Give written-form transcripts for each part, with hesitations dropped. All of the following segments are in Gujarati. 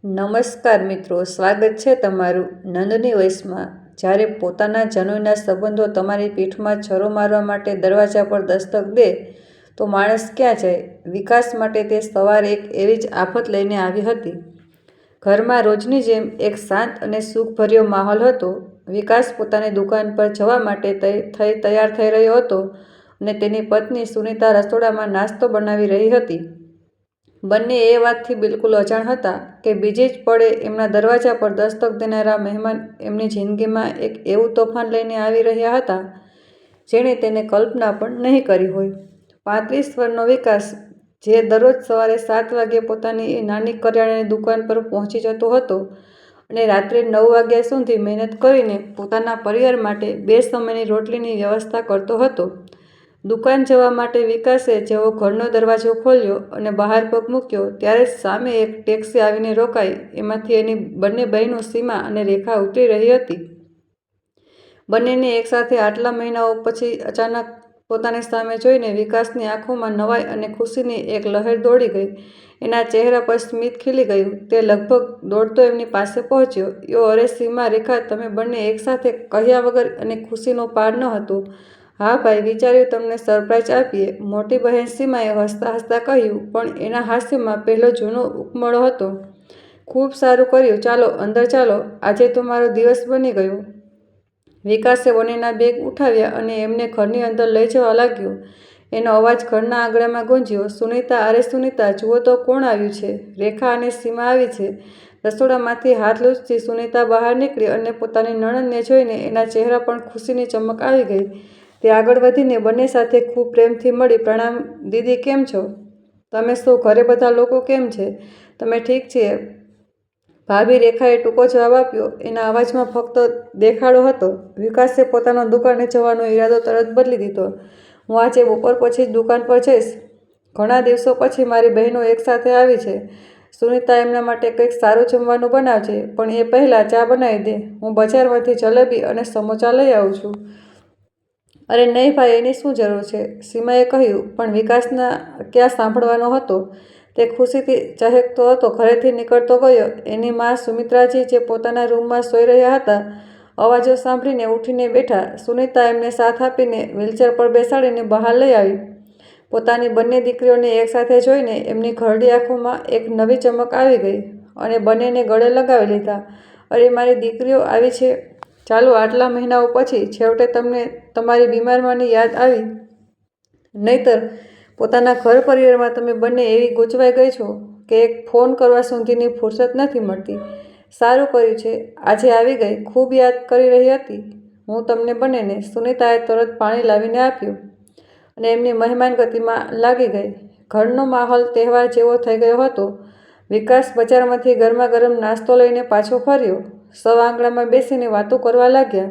નમસ્કાર મિત્રો, સ્વાગત છે તમારું નંદની વોઇસમાં। જ્યારે પોતાના જનોઈના સંબંધો તમારી પીઠમાં છરો મારવા માટે દરવાજા પર દસ્તક દે તો માણસ ક્યાં જાય? વિકાસ માટે તે સવાર એક એવી જ આફત લઈને આવી હતી। ઘરમાં રોજની જેમ એક શાંત અને સુખભર્યો માહોલ હતો। વિકાસ પોતાની દુકાન પર જવા માટે તૈયાર થઈ રહ્યો હતો અને તેની પત્ની સુનીતા રસોડામાં નાસ્તો બનાવી રહી હતી। બંને એ વાતથી બિલકુલ અજાણ હતા કે બીજી જ પળે એમના દરવાજા પર દસ્તક દેનારા મહેમાન એમની જિંદગીમાં એક એવું તોફાન લઈને આવી રહ્યા હતા જેણે તેને કલ્પના પણ નહીં કરી હોય। 35 વર્ષનો વિકાસ, જે દરરોજ સવારે 7 વાગ્યે પોતાની એ નાની કરિયાણાની દુકાન પર પહોંચી જતો હતો અને રાત્રે 9 વાગ્યા સુધી મહેનત કરીને પોતાના પરિવાર માટે 2 સમયની રોટલીની વ્યવસ્થા કરતો હતો। દુકાન જવા માટે વિકાસે જેવો ઘરનો દરવાજો ખોલ્યો અને બહાર પગ મૂક્યો ત્યારે જ સામે એક ટેક્સી આવીને રોકાઈ। એમાંથી એની બંને બહેનો સીમા અને રેખા ઉતરી રહી હતી। બંનેને એકસાથે આટલા મહિનાઓ પછી અચાનક પોતાની સામે જોઈને વિકાસની આંખોમાં નવાઈ અને ખુશીની એક લહેર દોડી ગઈ। એના ચહેરા પર સ્મિત ખીલી ગયું। તે લગભગ દોડતો એમની પાસે પહોંચ્યો। યો, અરે સીમા, રેખા, તમે બંને એકસાથે, કહ્યા વગર અને ખુશીનો પાર ન હતો। હા ભાઈ, વિચાર્યું તમને સરપ્રાઈઝ આપીએ, મોટી બહેન સીમાએ હસતા હસતા કહ્યું, પણ એના હાસ્યમાં પહેલો જૂનો ઉકમળો હતો। ખૂબ સારું કર્યું, ચાલો અંદર ચાલો, આજે તો મારો દિવસ બની ગયો। વિકાસે બંનેના બેગ ઉઠાવ્યા અને એમને ઘરની અંદર લઈ જવા લાગ્યો। એનો અવાજ ઘરના આંગણામાં ગુંજ્યો, સુનીતા, અરે સુનીતા, જુઓ તો કોણ આવ્યું છે! રેખા અને સીમા આવી છે। રસોડામાંથી હાથ લૂછતી સુનીતા બહાર નીકળી અને પોતાની નણંદને જોઈને એના ચહેરા પર ખુશીની ચમક આવી ગઈ। તે આગળ વધીને બંને સાથે ખૂબ પ્રેમથી મળી, પ્રણામ દીદી, કેમ છો તમે સૌ? ઘરે બધા લોકો કેમ છે? તમે ઠીક છીએ ભાભી? રેખાએ ટૂંકો જવાબ આપ્યો। એના અવાજમાં ફક્ત દેખાડો હતો। વિકાસે પોતાનો દુકાને જવાનો ઈરાદો તરત બદલી દીધો। હું આજે બપોર પછી જ દુકાન પર જઈશ। ઘણા દિવસો પછી મારી બહેનો એકસાથે આવી છે। સુનીતા, એમના માટે કંઈક સારું જમવાનું બનાવજે, પણ એ પહેલાં ચા બનાવી દે। હું બજારમાંથી જલેબી અને સમોસા લઈ આવું છું। અરે નહીં ભાઈ, એની શું જરૂર છે? સીમાએ કહ્યું, પણ વિકાસના ક્યાં સાંભળવાનો હતો। તે ખુશીથી ચહેકતો હતો ઘરેથી નીકળતો ગયો। એની મા સુમિત્રાજી, જે પોતાના રૂમમાં સૂઈ રહ્યા હતા, અવાજો સાંભળીને ઉઠીને બેઠા। સુનીતા એમને સાથ આપીને વ્હીલચેર પર બેસાડીને બહાર લઈ આવી। પોતાની બંને દીકરીઓને એકસાથે જોઈને એમની ઘરડી આંખોમાં એક નવી ચમક આવી ગઈ અને બંનેને ગળે લગાવી લીધા। અરે મારી દીકરીઓ આવી છે! ચાલો, આટલા મહિનાઓ પછી છેવટે તમને તમારી બીમાર માની યાદ આવી, નહીંતર પોતાના ઘર પરિવારમાં તમે બંને એવી ગૂંચવાઈ ગઈ છો કે એક ફોન કરવા સુધીની ફુરસત નથી મળતી। સારું કર્યું છે આજે આવી ગઈ, ખૂબ યાદ કરી રહી હતી હું તમને બંનેને। સુનીતાએ તરત પાણી લાવીને આપ્યું અને એમની મહેમાન ગતિમાં લાગી ગઈ। ઘરનો માહોલ તહેવાર જેવો થઈ ગયો હતો। વિકાસ બજારમાંથી ગરમા ગરમ નાસ્તો લઈને પાછો ફર્યો। સૌ આંગણામાં બેસીને વાતો કરવા લાગ્યા।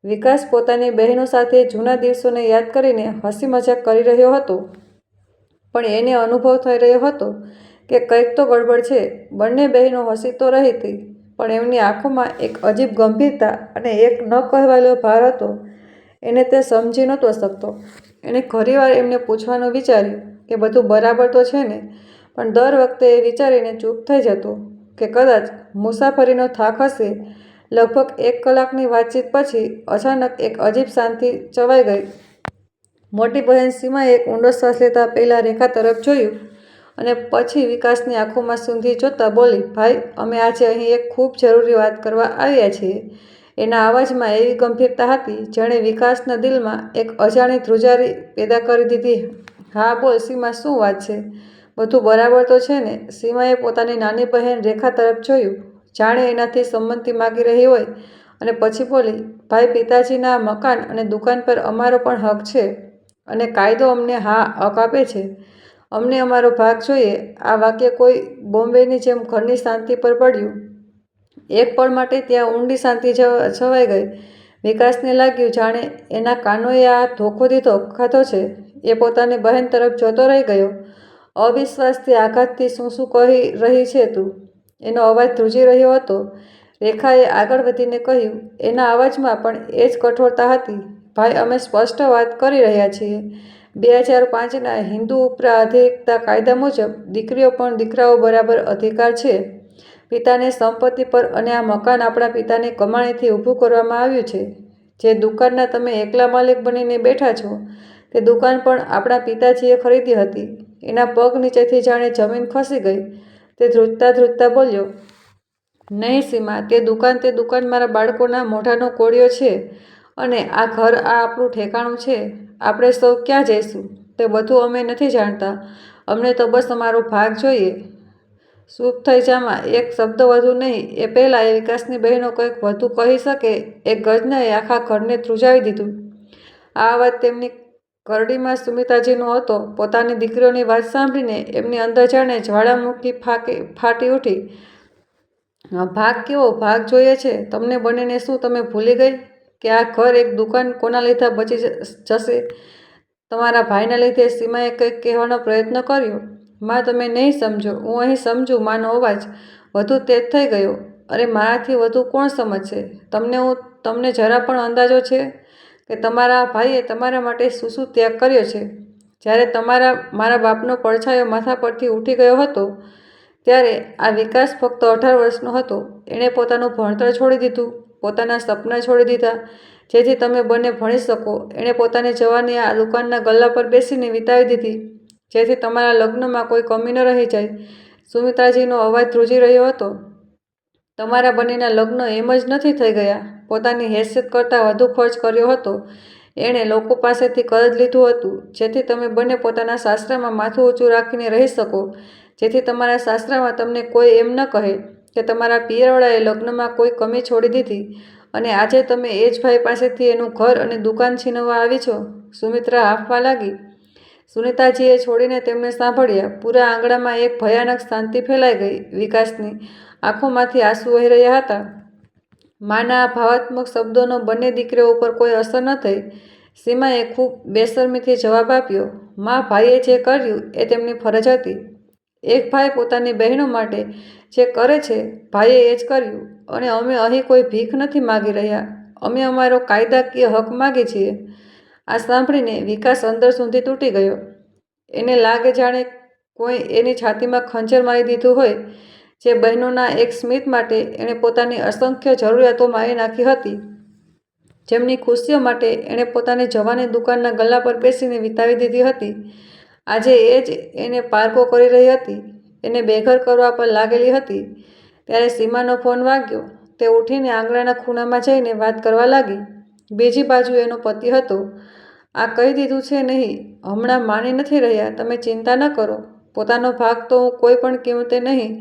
વિકાસ પોતાની બહેનો સાથે જૂના દિવસોને યાદ કરીને હસી મજાક કરી રહ્યો હતો, પણ એને અનુભવ થઈ રહ્યો હતો કે કંઈક તો ગડબડ છે। બંને બહેનો હસી તો રહી હતી, પણ એમની આંખોમાં એક અજીબ ગંભીરતા અને એક ન કહેવાયેલો ભાર હતો। એને તે સમજી નહોતો શકતો। એણે ઘણીવાર એમને પૂછવાનું વિચાર્યું કે બધું બરાબર તો છે ને, પણ દર વખતે એ વિચારીને ચૂપ થઈ જતો કે કદાચ મુસાફરીનો થાક હશે। લગભગ 1 કલાકની વાતચીત પછી અચાનક એક અજીબ શાંતિ છવાઈ ગઈ। મોટી બહેન સીમાએ એક ઊંડો શ્વાસ લેતા પહેલા રેખા તરફ જોયું અને પછી વિકાસની આંખોમાં સૂંધી જોતા બોલી, ભાઈ, અમે આજે અહીં એક ખૂબ જરૂરી વાત કરવા આવ્યા છીએ। એના અવાજમાં એવી ગંભીરતા હતી જેણે વિકાસના દિલમાં એક અજાણી ધ્રુજારી પેદા કરી દીધી। હા બોલ સીમા, શું વાત છે? બધું બરાબર તો છે ને? સીમાએ પોતાની નાની બહેન રેખા તરફ જોયું, જાણે એનાથી સંમતિ માગી રહી હોય, અને પછી બોલી, ભાઈ, પિતાજીના મકાન અને દુકાન પર અમારો પણ હક છે અને કાયદો અમને હક આપે છે। અમને અમારો ભાગ જોઈએ। આ વાક્ય કોઈ બોમ્બેની જેમ ઘરની શાંતિ પર પડ્યું। એક પળ માટે ત્યાં ઊંડી શાંતિ છવાઈ ગઈ। વિકાસને લાગ્યું જાણે એના કાનોએ આ ધોખો ખાધો છે। એ પોતાની બહેન તરફ જોતો રહી ગયો। અવિશ્વાસથી, આઘાતથી, શું કહી રહી છે તું? એનો અવાજ ધ્રુજી રહ્યો હતો। રેખાએ આગળ વધીને કહ્યું, એના અવાજમાં પણ એ જ કઠોરતા હતી, ભાઈ, અમે સ્પષ્ટ વાત કરી રહ્યા છીએ। 2005ના હિન્દુ ઉપરાધિકાર કાયદા મુજબ દીકરીઓ પણ દીકરાઓ બરાબર અધિકાર છે। પિતાની સંપત્તિ પર અને આ મકાન આપણા પિતાની કમાણીથી ઊભું કરવામાં આવ્યું છે. જે દુકાનના તમે એકલા માલિક બનીને બેઠા છો, તે દુકાન પણ આપણા પિતાજીએ ખરીદી હતી. એના પગ નીચેથી જાણે જમીન ખસી ગઈ. તે ધ્રુજતા ધ્રુજતા બોલ્યો, નહીં સીમા, તે દુકાન મારા બાળકોના મોઢાનો કોળિયો છે. અને આ ઘર, આ આપણું ઠેકાણું છે. આપણે સૌ ક્યાં જઈશું તે બધું અમે નથી જાણતા. અમને તો બસ અમારો ભાગ જોઈએ. ચૂપ થઈ જામાં. એક શબ્દ વધુ નહીં. એ પહેલાં એ વિકાસની બહેનો કંઈક વધુ કહી શકે એ ગર્જનાએ આખા ઘરને ધ્રુજાવી દીધું. આ અવાજ તેમની કરડીમાં સુમિત્રાજીનો હતો. પોતાની દીકરીઓની વાત સાંભળીને એમની અંદર જાણે જ્વાળામુખી ફાટી ઉઠી. ભાગ? કેવો ભાગ જોઈએ છે તમને બંનેને? શું તમે ભૂલી ગઈ કે આ ઘર, એક દુકાન કોના લીધે બચી જશે? તમારા ભાઈના લીધે. સીમાએ કંઈક કહેવાનો પ્રયત્ન કર્યો. માં, તમે નહીં સમજો. હું અહીં સમજું. માનો અવાજ વધુ તેજ થઈ ગયો. અરે, મારાથી વધુ કોણ સમજશે? તમને જરા પણ અંદાજો છે કે તમારા ભાઈએ તમારા માટે શું શું ત્યાગ કર્યો છે? જ્યારે મારા બાપનો પડછાયો માથા પરથી ઉઠી ગયો હતો, ત્યારે આ વિકાસ ફક્ત 18 વર્ષનો હતો. એણે પોતાનું ભણતર છોડી દીધું, પોતાના સપના છોડી દીધા, જેથી તમે બંને ભણી શકો. એણે પોતાની જવાની આ દુકાનના ગલ્લા પર બેસીને વિતાવી દીધી, જેથી તમારા લગ્નમાં કોઈ કમી ન રહી જાય. સુમિત્રાજીનો અવાજ ધ્રુજી રહ્યો હતો. તમારા બંનેના લગ્ન એમ જ નથી થઈ ગયા. પોતાની હેસિયત કરતાં વધુ ખર્ચ કર્યો હતો. એણે લોકો પાસેથી કરજ લીધું હતું, જેથી તમે બંને પોતાના સાસરામાં માથું ઊંચું રાખીને રહી શકો, જેથી તમારા સાસરામાં તમને કોઈ એમ ન કહે કે તમારા પિયરવાળાએ લગ્નમાં કોઈ કમી છોડી દીધી. અને આજે તમે એ જ ભાઈ પાસેથી એનું ઘર અને દુકાન છીનવવા આવી છો. સુમિત્રા હાંફવા લાગી. સુનિતાજીએ છોડીને તેમને સાંભળ્યા. પૂરા આંગણામાં એક ભયાનક શાંતિ ફેલાઈ ગઈ. વિકાસની આંખોમાંથી આંસુ વહી રહ્યા હતા. માના આ ભાવાત્મક શબ્દોનો બંને દીકરીઓ ઉપર કોઈ અસર ન થઈ. સીમાએ ખૂબ બેશરમીથી જવાબ આપ્યો, માં, ભાઈએ જે કર્યું એ તેમની ફરજ હતી. એક ભાઈ પોતાની બહેનો માટે જે કરે છે, ભાઈએ એ જ કર્યું. અને અમે અહીં કોઈ ભીખ નથી માગી રહ્યા. અમે અમારો કાયદાકીય હક માગીએ છીએ. આ સાંભળીને વિકાસ અંદર સુધી તૂટી ગયો. એને લાગે જાણે કોઈ એની છાતીમાં ખંજર મારી દીધું હોય. જે બહેનોના એક સ્મિત માટે એણે પોતાની અસંખ્ય જરૂરિયાતો મારી નાખી હતી, જેમની ખુશીઓ માટે એણે પોતાની જવાની દુકાનના ગલ્લા પર બેસીને વિતાવી દીધી હતી, આજે એ જ એને પારકો કરી રહી હતી, એને બેઘર કરવા પર લાગેલી હતી. ત્યારે સીમાનો ફોન વાગ્યો. તે ઉઠીને આંગણાના ખૂણામાં જઈને વાત કરવા લાગી. બીજી બાજુ એનો પતિ હતો. આ કહી દીધું છે નહીં, હમણાં માની નથી રહ્યા. તમે ચિંતા ન કરો. પોતાનો ભાગ તો હું કોઈ પણ કિંમતે નહીં.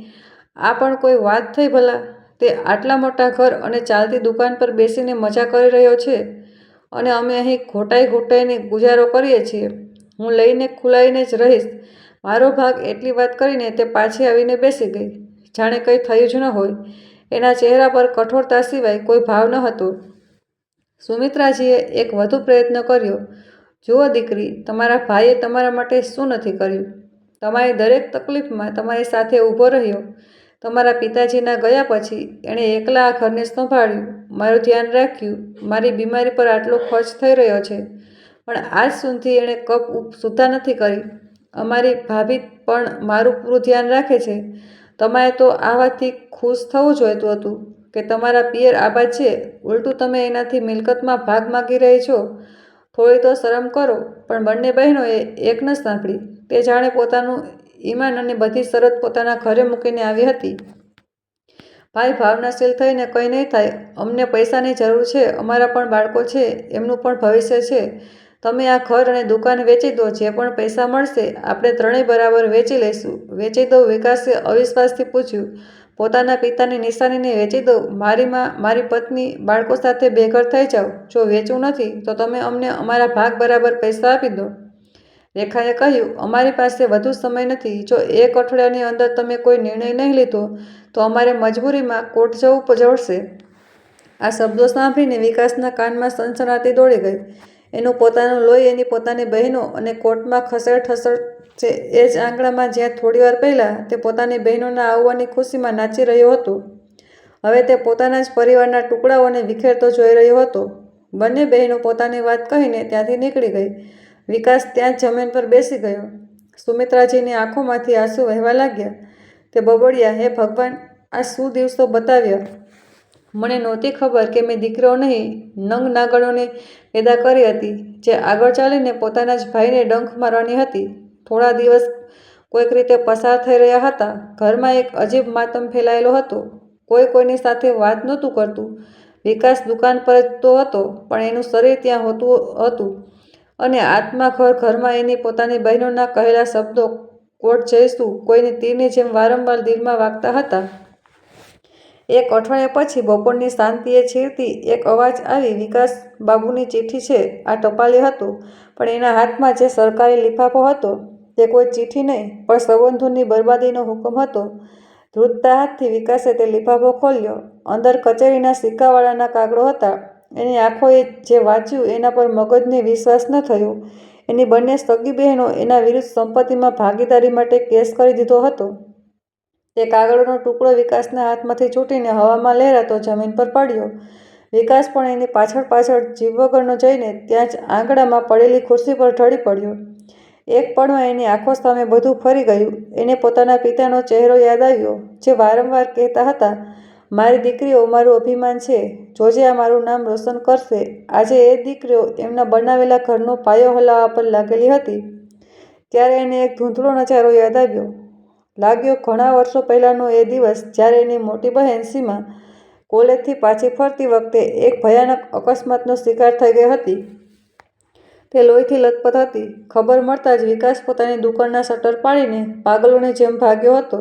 આ પણ કોઈ વાત થઈ ભલા? તે આટલા મોટા ઘર અને ચાલતી દુકાન પર બેસીને મજા કરી રહ્યો છે, અને અમે અહીં ઘોટાઈને ગુજારો કરીએ છીએ. હું લઈને ખુલાઈને જ રહીશ. મારો ભાગ. એટલી વાત કરીને તે પાછી આવીને બેસી ગઈ, જાણે કંઈ થયું જ ન હોય. એના ચહેરા પર કઠોરતા સિવાય કોઈ ભાવ ન હતો. સુમિત્રાજીએ એક વધુ પ્રયત્ન કર્યો. જુઓ દીકરી, તમારા ભાઈએ તમારા માટે શું નથી કર્યું? તમારી દરેક તકલીફમાં તમારી સાથે ઊભો રહ્યો. તમારા પિતાજીના ગયા પછી એણે એકલા આ ઘરને સંભાળ્યું, મારું ધ્યાન રાખ્યું. મારી બીમારી પર આટલો ખર્ચ થઈ રહ્યો છે, પણ આજ સુધી એણે કપ સુદ્ધા નથી કરી. અમારી ભાભી પણ મારું પૂરું ધ્યાન રાખે છે. તમારે તો આ વાતથી ખુશ થવું જોઈતું હતું કે તમારા પિયર આબાદ છે. ઉલટું તમે એનાથી મિલકતમાં ભાગ માગી રહી છો. થોડી તો શરમ કરો. પણ બંને બહેનોએ એક ન સાંભળી. તે જાણે પોતાનું ઈમાન અને બધી શરત પોતાના ઘરે મૂકીને આવી હતી. ભાઈ ભાવનાશીલ થઈને કંઈ નહીં થાય. અમને પૈસાની જરૂર છે. અમારા પણ બાળકો છે, એમનું પણ ભવિષ્ય છે. તમે આ ઘર અને દુકાન વેચી દો. જે પણ પૈસા મળશે આપણે ત્રણેય બરાબર વેચી લઈશું. વેચી દઉં? વિકાસે અવિશ્વાસથી પૂછ્યું. પોતાના પિતાની નિશાનીને વેચી દઉં? મારી માં, મારી પત્ની, બાળકો સાથે બેઘર થઈ જાઉં? જો વેચવું નથી તો તમે અમને અમારા ભાગ બરાબર પૈસા આપી દો. રેખાએ કહ્યું, અમારી પાસે વધુ સમય નથી. જો 1 અઠવાડિયાની અંદર તમે કોઈ નિર્ણય નહીં લીધો તો અમારે મજબૂરીમાં કોર્ટ જવું પડશે. આ શબ્દો સાંભળીને વિકાસના કાનમાં સનસનાટી દોડી ગઈ. એનું પોતાનું લોહી એની પોતાની બહેનો અને કોર્ટમાં ખસેડ છે. એ જ આંગણામાં જ્યાં થોડીવાર પહેલાં તે પોતાની બહેનોના આવવાની ખુશીમાં નાચી રહ્યો હતો, હવે તે પોતાના જ પરિવારના ટુકડાઓને વિખેરતો જોઈ રહ્યો હતો. બંને બહેનો પોતાની વાત કહીને ત્યાંથી નીકળી ગઈ. વિકાસ ત્યાં જ જમીન પર બેસી ગયો. સુમિત્રાજીની આંખોમાંથી આંસુ વહેવા લાગ્યા. તે બબડ્યા, હે ભગવાન, આ શું દિવસો બતાવ્યા! મને નહોતી ખબર કે મેં દીકરીઓ નહીં, નંગ નાગણોને પેદા કરી હતી, જે આગળ ચાલીને પોતાના જ ભાઈને ડંખ મારવાની હતી. થોડા દિવસ કોઈક રીતે પસાર થઈ રહ્યા હતા. ઘરમાં એક અજીબ માતમ ફેલાયેલો હતો. કોઈ કોઈની સાથે વાત નહોતું કરતું. વિકાસ દુકાન પર જ તો હતો, પણ એનું શરીર ત્યાં હોતું હતું, અને આત્મા ઘરમાં એની પોતાની બહેનોના કહેલા શબ્દો કોર્ટ જઈશું કોઈની તીરની જેમ વારંવાર દિલમાં વાગતા હતા. એક અઠવાડિયા પછી બપોરની શાંતિએ છીરતી એક અવાજ આવી, વિકાસ બાબુની ચિઠ્ઠી છે. આ ટપાલી હતું, પણ એના હાથમાં જે સરકારી લિફાફો હતો તે કોઈ ચિઠ્ઠી નહીં, પણ સંબંધોની બરબાદીનો હુકમ હતો. ધ્રુજતા હાથથી વિકાસે તે લિફાફો ખોલ્યો. અંદર કચેરીના સિક્કાવાળાના કાગળો હતા. એની આંખોએ જે વાંચ્યું એના પર મગજને વિશ્વાસ ન થયો. એની બંને સગી બહેનો એના વિરુદ્ધ સંપત્તિમાં ભાગીદારી માટે કેસ કરી દીધો હતો. તે કાગળોનો ટુકડો વિકાસના હાથમાંથી છૂટીને હવામાં લહેરાતો જમીન પર પડ્યો. વિકાસ પણ એની પાછળ પાછળ જીવ વગરનો જઈને ત્યાં જ આંગણામાં પડેલી ખુરશી પર ઢળી પડ્યો. એક પળમાં એની આંખો સામે બધું ફરી ગયું. એને પોતાના પિતાનો ચહેરો યાદ આવ્યો, જે વારંવાર કહેતા હતા, મારી દીકરીઓ મારું અભિમાન છે, જોજે આ મારું નામ રોશન કરશે. આજે એ દીકરીઓ એમના બનાવેલા ઘરનો પાયો હલાવવા પર લાગેલી હતી. ત્યારે એને એક ધૂંધળો નજારો યાદ આવ્યો. લાગ્યો ઘણા વર્ષો પહેલાંનો એ દિવસ, જ્યારે એની મોટી બહેન સીમા કોલેજથી પાછી ફરતી વખતે એક ભયાનક અકસ્માતનો શિકાર થઈ ગઈ હતી. તે લોહીથી લથપથ હતી. ખબર મળતાં જ વિકાસ પોતાની દુકાનના શટર પાડીને પાગલોની જેમ ભાગ્યો હતો.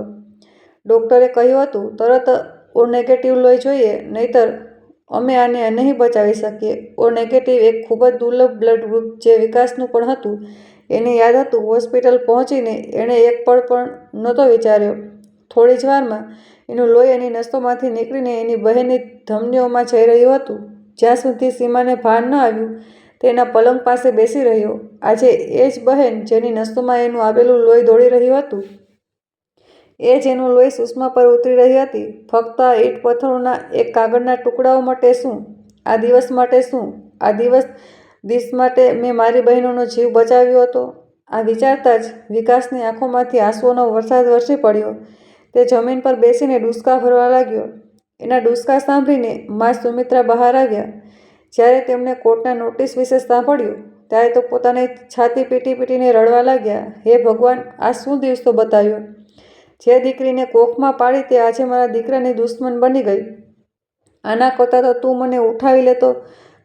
ડૉક્ટરે કહ્યું હતું, તરત ઓ નેગેટિવ લોહી જોઈએ, નહીંતર અમે આને નહીં બચાવી શકીએ. ઓ નેગેટિવ એક ખૂબ જ દુર્લભ બ્લડ ગ્રુપ, જે વિકાસનું પણ હતું. એને યાદ હતું, હોસ્પિટલ પહોંચીને એણે એક પળ પણ નહોતો વિચાર્યો. થોડી જ વારમાં એનું લોહી એની નસોમાંથી નીકળીને એની બહેનની ધમનીઓમાં જઈ રહ્યું હતું. જ્યાં સુધી સીમાને ભાન ન આવ્યું, તે એના પલંગ પાસે બેસી રહ્યો. આજે એ જ બહેન જેની નસોમાં એનું આવેલું લોહી દોડી રહ્યું હતું, એ જ એનું લોહી સુષ્મા પર ઉતરી રહી હતી. ફક્ત આ ઈંટ પથ્થરોના એક કાગળના ટુકડાઓ માટે શું? આ દિવસ માટે શું? આ દિવસ માટે મેં મારી બહેનોનો જીવ બચાવ્યો હતો. આ વિચારતા જ વિકાસની આંખોમાંથી આંસુઓનો વરસાદ વરસી પડ્યો. તે જમીન પર બેસીને ડૂસકા ભરવા લાગ્યો. એના ડૂસકા સાંભળીને મા સુમિત્રા બહાર આવ્યા. જ્યારે તેમણે કોર્ટના નોટિસ વિશે સાંભળ્યું, ત્યારે તો પોતાની છાતી પીટી પીટીને રડવા લાગ્યા. હે ભગવાન, આ શું દિવસો બતાવ્યો! જે દીકરીને કોખમાં પાડી તે આજે મારા દીકરાની દુશ્મન બની ગઈ. આના કરતાં તો તું મને ઉઠાવી લેતો.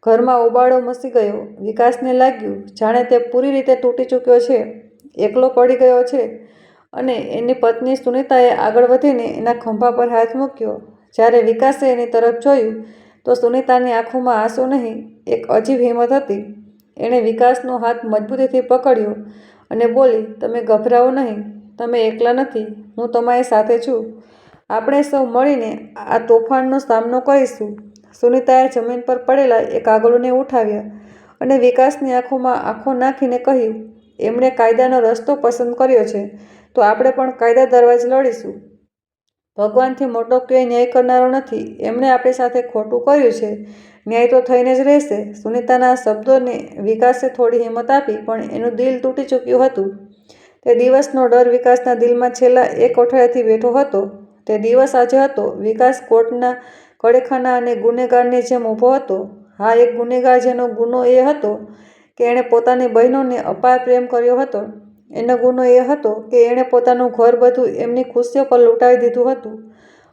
ઘરમાં ઉબાળો મચી ગયો. વિકાસને લાગ્યું જાણે તે પૂરી રીતે તૂટી ચૂક્યો છે, એકલો પડી ગયો છે. અને એની પત્ની સુનિતાએ આગળ વધીને એના ખંભા પર હાથ મૂક્યો. જ્યારે વિકાસે એની તરફ જોયું તો સુનિતાની આંખોમાં આંસુ નહીં, એક અજીબ હિંમત હતી. એણે વિકાસનો હાથ મજબૂતીથી પકડ્યો અને બોલી, તમે ગભરાઓ નહીં, તમે એકલા નથી, હું તમારી સાથે છું. આપણે સૌ મળીને આ તોફાનનો સામનો કરીશું. સુનિતાએ જમીન પર પડેલા એ કાગળોને ઉઠાવ્યા અને વિકાસની આંખોમાં આંખો નાખીને કહ્યું, એમણે કાયદાનો રસ્તો પસંદ કર્યો છે, તો આપણે પણ કાયદા દરવાજે લડીશું. ભગવાનથી મોટો કોઈ ન્યાય કરનારો નથી. એમણે આપણી સાથે ખોટું કર્યું છે, ન્યાય તો થઈને જ રહેશે. સુનિતાના શબ્દોને વિકાસે થોડી હિંમત આપી, પણ એનું દિલ તૂટી ચૂક્યું હતું. તે દિવસનો ડર વિકાસના દિલમાં છેલ્લા એક અઠવાડિયાથી બેઠો હતો. તે દિવસ આજે હતો. વિકાસ કોર્ટના કડેખાના અને ગુનેગારની જેમ ઊભો હતો. હા, એક ગુનેગાર જેનો ગુનો એ હતો કે એણે પોતાની બહેનોને અપાર પ્રેમ કર્યો હતો. એનો ગુનો એ હતો કે એણે પોતાનું ઘર બધું એમની ખુશીઓ પર લૂંટાવી દીધું હતું.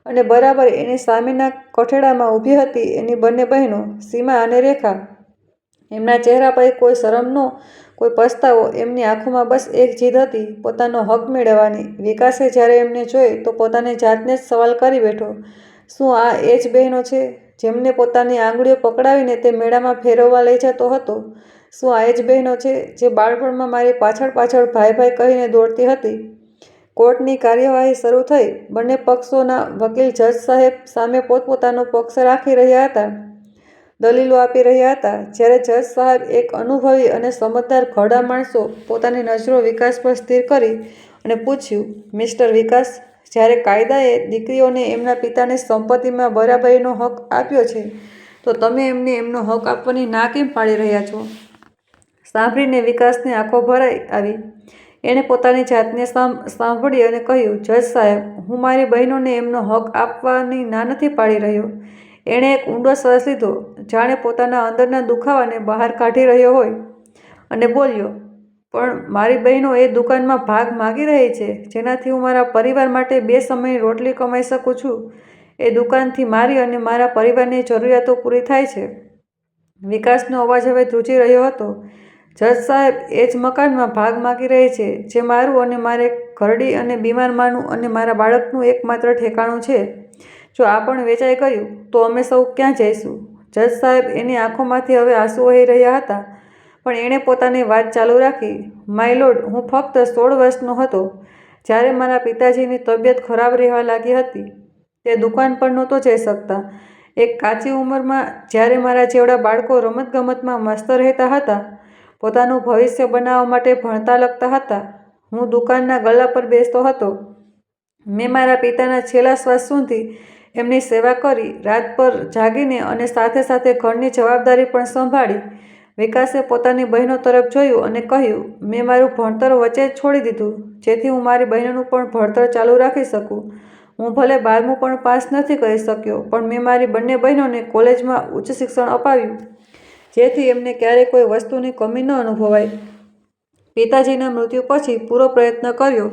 અને બરાબર એની સામેના કઠેડામાં ઊભી હતી એની બંને બહેનો, સીમા અને રેખા. એમના ચહેરા પર કોઈ શરમ ન, કોઈ પસ્તાવો. એમની આંખોમાં બસ એક જીદ હતી, પોતાનો હક મેળવવાની. વિકાસે જ્યારે એમને જોઈ તો પોતાની જાતને જ સવાલ કરી બેઠો, શું આ એ જ બહેનો છે જેમને પોતાની આંગળીઓ પકડાવીને તે મેળામાં ફેરવવા લઈ જતો હતો? શું આ એ જ બહેનો છે જે બાળપણમાં મારી પાછળ પાછળ ભાઈ ભાઈ કહીને દોડતી હતી? કોર્ટની કાર્યવાહી શરૂ થઈ. બંને પક્ષોના વકીલ જજ સાહેબ સામે પોતપોતાનો પક્ષ રાખી રહ્યા હતા, દલીલો આપી રહ્યા હતા. જ્યારે જજ સાહેબ, એક અનુભવી અને સમજદાર ઘરડા માણસો, પોતાની નજરો વિકાસ પર સ્થિર કરી અને પૂછ્યું, મિસ્ટર વિકાસ, જ્યારે કાયદાએ દીકરીઓને એમના પિતાની સંપત્તિમાં બરાબરીનો હક આપ્યો છે, તો તમે એમને એમનો હક આપવાની ના કેમ પાડી રહ્યા છો? સાંભળીને વિકાસની આંખો ભરાઈ આવી. એણે પોતાની જાતને સાંભળી અને કહ્યું, જજ સાહેબ, હું મારી બહેનોને એમનો હક આપવાની ના નથી પાડી રહ્યો. એણે એક ઊંડો શ્વાસ લીધો, જાણે પોતાના અંદરના દુખાવાને બહાર કાઢી રહ્યો હોય, અને બોલ્યો, પણ મારી બહેનો એ દુકાનમાં ભાગ માગી રહી છે, જેનાથી હું મારા પરિવાર માટે 2 સમયની રોટલી કમાઈ શકું છું. એ દુકાનથી મારી અને મારા પરિવારની જરૂરિયાતો પૂરી થાય છે. વિકાસનો અવાજ હવે ધ્રુજી રહ્યો હતો. જજ સાહેબ, એ જ મકાનમાં ભાગ માગી રહી છે, જે મારું અને મારે ઘરડી અને બીમાર માનું અને મારા બાળકનું એકમાત્ર ઠેકાણું છે. જો આ પણ વેચાઈ ગયું, તો અમે સૌ ક્યાં જઈશું? જજ સાહેબ, એની આંખોમાંથી હવે આંસુ વહી રહ્યા હતા, પણ એણે પોતાની વાત ચાલુ રાખી. માય લોર્ડ, હું ફક્ત 16 વર્ષનો હતો જ્યારે મારા પિતાજીની તબિયત ખરાબ રહેવા લાગી હતી. તે દુકાન પર નહોતો જઈ શકતા. એક કાચી ઉંમરમાં, જ્યારે મારા જેવડા બાળકો રમતગમતમાં મસ્ત રહેતા હતા, પોતાનું ભવિષ્ય બનાવવા માટે ભણતા લખતા હતા, હું દુકાનના ગલ્લા પર બેસતો હતો. મેં મારા પિતાના છેલ્લા શ્વાસ સુધી એમની સેવા કરી, રાતભર જાગીને, અને સાથે સાથે ઘરની જવાબદારી પણ સંભાળી. વિકાસે પોતાની બહેનો તરફ જોયું અને કહ્યું, મેં મારું ભણતર વચ્ચે જ છોડી દીધું, જેથી હું મારી બહેનોનું પણ ભણતર ચાલુ રાખી શકું. હું ભલે 12મું પણ પાસ નથી કરી શક્યો, પણ મેં મારી બંને બહેનોને કોલેજમાં ઉચ્ચ શિક્ષણ અપાવ્યું, જેથી એમને ક્યારેય કોઈ વસ્તુની કમી ન અનુભવાય. પિતાજીના મૃત્યુ પછી પૂરો પ્રયત્ન કર્યો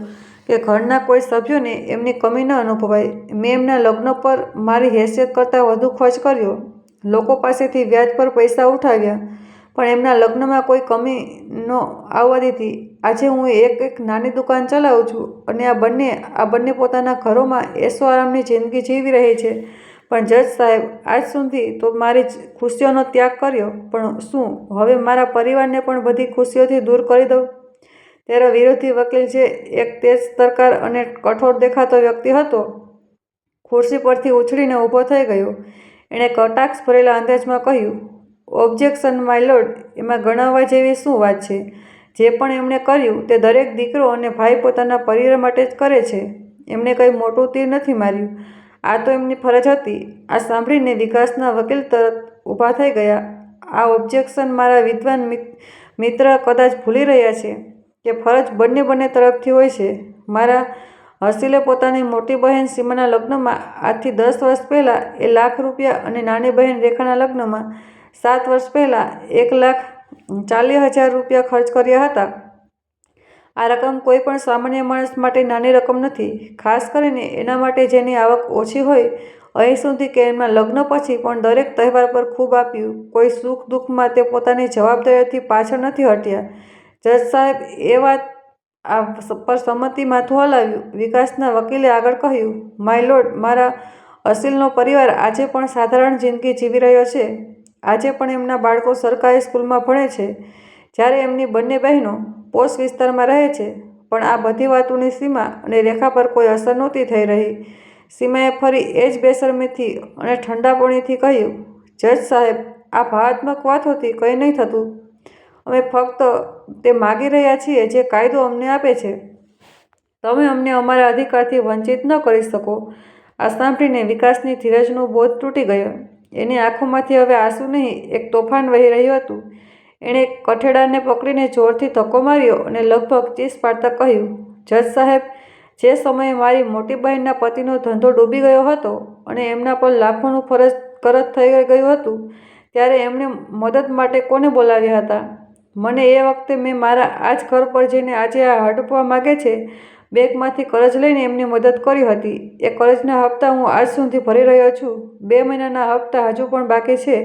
કે ઘરના કોઈ સભ્યોને એમની કમી ન અનુભવાય. મેં એમના લગ્ન પર મારી હેસિયત કરતાં વધુ ખર્ચ કર્યો. લોકો પાસેથી વ્યાજ પર પૈસા ઉઠાવ્યા, પણ એમના લગ્નમાં કોઈ કમી ન આવવા દીધી. આજે હું એક નાની દુકાન ચલાવું છું, અને આ બંને પોતાના ઘરોમાં એશો આરામની જિંદગી જીવી રહી છે. પણ જજ સાહેબ, આજ સુધી તો મારી ખુશીઓનો ત્યાગ કર્યો, પણ શું હવે મારા પરિવારને પણ બધી ખુશીઓથી દૂર કરી દઉં? ત્યારે વિરોધી વકીલ, જે એક તેજ તરકાર અને કઠોર દેખાતો વ્યક્તિ હતો, ખુરશી પરથી ઉછળીને ઊભો થઈ ગયો. એણે કટાક્ષ ભરેલા અંદાજમાં કહ્યું, ઓબ્જેક્શન માય લોર્ડ, એમાં ગણાવવા જેવી શું વાત છે? જે પણ એમણે કર્યું તે દરેક દીકરો અને ભાઈ પોતાના પરિવાર માટે જ કરે છે. એમણે કંઈ મોટું તીર નથી માર્યું. આ તો એમની ફરજ હતી. આ સાંભળીને વિકાસના વકીલ તરત ઊભા થઈ ગયા. આ ઓબ્જેક્શન મારા વિદ્વાન મિત્ર કદાચ ભૂલી રહ્યા છે કે ફરજ બંને તરફથી હોય છે. મારા હસીલે પોતાની મોટી બહેન સીમાના લગ્નમાં આજથી 10 વર્ષ પહેલાં ₹1,00,000 અને નાની બહેન રેખાના લગ્નમાં 7 વર્ષ પહેલાં ₹1,40,000 ખર્ચ કર્યા હતા. આ રકમ કોઈ પણ સામાન્ય માણસ માટે નાની રકમ નથી, ખાસ કરીને એના માટે જેની આવક ઓછી હોય. અહીં સુધી કે એમના લગ્ન પછી પણ દરેક તહેવાર પર ખૂબ આપ્યું. કોઈ સુખ દુઃખમાં તે પોતાની જવાબદારીઓથી પાછળ નથી હટ્યા. જજ સાહેબ, એ વાત પર સંમતિ માથું હલાવ્યું. વિકાસના વકીલે આગળ કહ્યું, માય લોર્ડ, મારા અસીલનો પરિવાર આજે પણ સાધારણ જિંદગી જીવી રહ્યો છે. આજે પણ એમના બાળકો સરકારી સ્કૂલમાં ભણે છે, જ્યારે એમની બંને બહેનો પોશ વિસ્તારમાં રહે છે. પણ આ બધી વાતોની સીમા અને રેખા પર કોઈ અસર નહોતી થઈ રહી. સીમાએ ફરી એ જ બેશરમીથી અને ઠંડાપણીથી કહ્યું, જજ સાહેબ, આ ભાવાત્મક વાતોથી કંઈ નહીં થતું. અમે ફક્ત તે માગી રહ્યા છીએ જે કાયદો અમને આપે છે. તમે અમને અમારા અધિકારથી વંચિત ન કરી શકો. આ સાંભળીને વિકાસની ધીરજનો બોધ તૂટી ગયો. એની આંખોમાંથી હવે આંસુ નહીં, એક તોફાન વહી રહ્યું હતું. એણે કઠેડાને પકડીને જોરથી ધક્કો માર્યો અને લગભગ ચીસ પાડતા કહ્યું, જજ સાહેબ, જે સમયે મારી મોટી બહેનના પતિનો ધંધો ડૂબી ગયો હતો અને એમના પર લાખોનું કરજ થઈ ગયું હતું, ત્યારે એમણે મદદ માટે કોને બોલાવ્યા હતા? મને એ વખતે મેં મારા આ જ ઘર પર જેને આજે આ હડપવા માગે છે, બેંકમાંથી કરજ લઈને એમની મદદ કરી હતી. એ કરજના હપ્તા હું આજ સુધી ભરી રહ્યો છું. 2 મહિનાના હપ્તા હજુ પણ બાકી છે.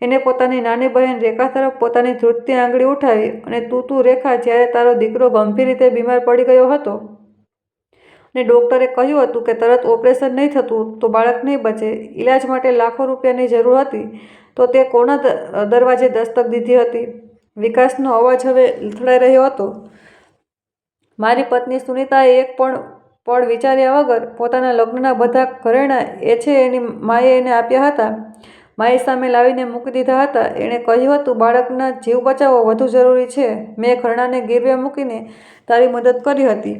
એને પોતાની નાની બહેન રેખા તરફ પોતાની ધ્રુજતી આંગળી ઉઠાવી અને તું રેખા, જ્યારે તારો દીકરો ગંભીર રીતે બીમાર પડી ગયો હતો અને ડૉક્ટરે કહ્યું હતું કે તરત ઓપરેશન નહીં થતું તો બાળક નહીં બચે, ઈલાજ માટે લાખો રૂપિયાની જરૂર હતી, તો તે કોના દરવાજે દસ્તક દીધી હતી? વિકાસનો અવાજ હવે લથડાઈ રહ્યો હતો. મારી પત્ની સુનીતાએ એક પળ વિચાર્યા વગર પોતાના લગ્નના બધા ઘરેણાં એની માએ એને આપ્યા હતા. મારી સામે લાવીને મૂકી દીધા હતા. એણે કહ્યું હતું, બાળકના જીવ બચાવવો વધુ જરૂરી છે. મેં ઘરેણાંને ગીરવે મૂકીને તારી મદદ કરી હતી.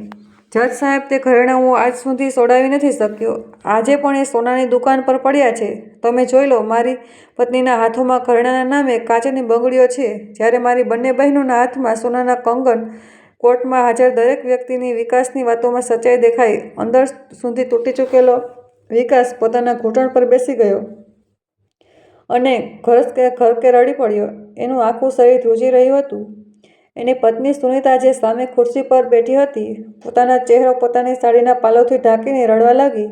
જજ સાહેબ, તે ઘરેણાં હું આજ સુધી સોડાવી નથી શક્યો. આજે પણ એ સોનાની દુકાન પર પડ્યા છે. તમે જોઈ લો. મારી પત્નીના હાથોમાં ઘરેણાંના નામે કાચની બંગડીઓ છે, જ્યારે મારી બંને બહેનોના હાથમાં સોનાના કંગન. કોર્ટમાં હાજર દરેક વ્યક્તિની વિકાસની વાતોમાં સચ્ચાઈ દેખાઈ. અંદર સુધી તૂટી ચૂકેલો વિકાસ પોતાના ઘૂંટણ પર બેસી ગયો અને ઘરકે રડી પડ્યો. એનું આખું શરીર ધ્રુજી રહ્યું હતું. એની પત્ની સુનિતા જે સામે ખુરશી પર બેઠી હતી, પોતાના ચહેરો પોતાની સાડીના પાલવથી ઢાંકીને રડવા લાગી.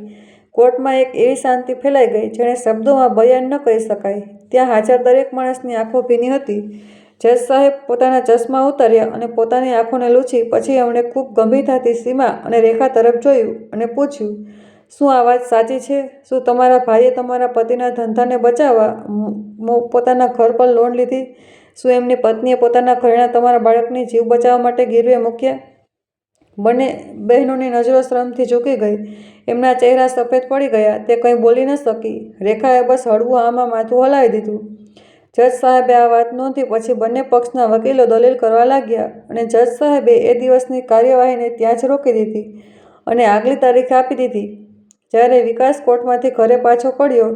કોર્ટમાં એક એવી શાંતિ ફેલાઈ ગઈ જેને શબ્દોમાં બયાન ન કરી શકાય. ત્યાં હાજર દરેક માણસની આંખો ભીની હતી. જજ સાહેબ પોતાના ચશ્મા ઉતાર્યા અને પોતાની આંખોને લૂછી પછી એમણે ખૂબ ગંભીરતાથી સીમા અને રેખા તરફ જોયું અને પૂછ્યું, શું આ વાત સાચી છે? શું તમારા ભાઈએ તમારા પતિના ધંધાને બચાવવા પોતાના ઘર પર લોન લીધી? શું એમની પત્નીએ પોતાના ઘરેણાં તમારા બાળકની જીવ બચાવવા માટે ગીરવે મૂક્યા? બંને બહેનોની નજરો શ્રમથી ઝૂકી ગઈ. એમના ચહેરા સફેદ પડી ગયા. તે કંઈ બોલી ન શકી. રેખાએ બસ હળવું આમાં માથું હલાવી દીધું. જજ સાહેબે આ વાત નોંધી પછી બંને પક્ષના વકીલો દલીલ કરવા લાગ્યા અને જજ સાહેબે એ દિવસની કાર્યવાહીને ત્યાં જ રોકી દીધી અને આગલી તારીખ આપી દીધી. જ્યારે વિકાસ કોર્ટમાંથી ઘરે પાછો પડ્યો,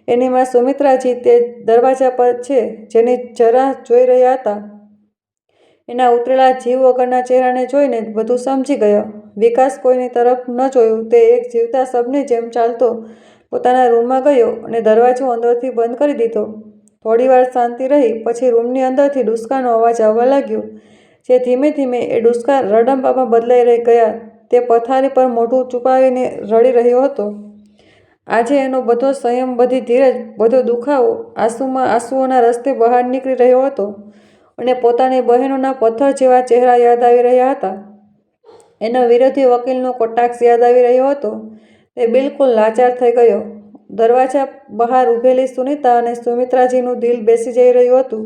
એની માં સુમિત્રાજી તે દરવાજા પર છે જેની જરા જોઈ રહ્યા હતા. એના ઉતરેલા જીવ વગરના ચહેરાને જોઈને બધું સમજી ગયો. વિકાસ કોઈની તરફ ન જોયું. તે એક જીવતા શબની જેમ ચાલતો પોતાના રૂમમાં ગયો અને દરવાજો અંદરથી બંધ કરી દીધો. થોડીવાર શાંતિ રહી પછી રૂમની અંદરથી ડૂસકાનો અવાજ આવવા લાગ્યો, જે ધીમે ધીમે એ ડૂસકા રડમપામાં બદલાઈ ગયા. તે પથારી પર મોઢું છુપાવીને રડી રહ્યો હતો. આજે એનો બધો સંયમ, બધી ધીરજ, બધો દુખાવો આંસુમાં આંસુઓના રસ્તે બહાર નીકળી રહ્યો હતો અને પોતાની બહેનોના પથ્થર જેવા ચહેરા યાદ આવી રહ્યા હતા. એનો વિરોધી વકીલનો કટાક્ષ યાદ આવી રહ્યો હતો. તે બિલકુલ લાચાર થઈ ગયો. દરવાજા બહાર ઊભેલી સુનિતા અને સુમિત્રાજીનું દિલ બેસી જઈ રહ્યું હતું.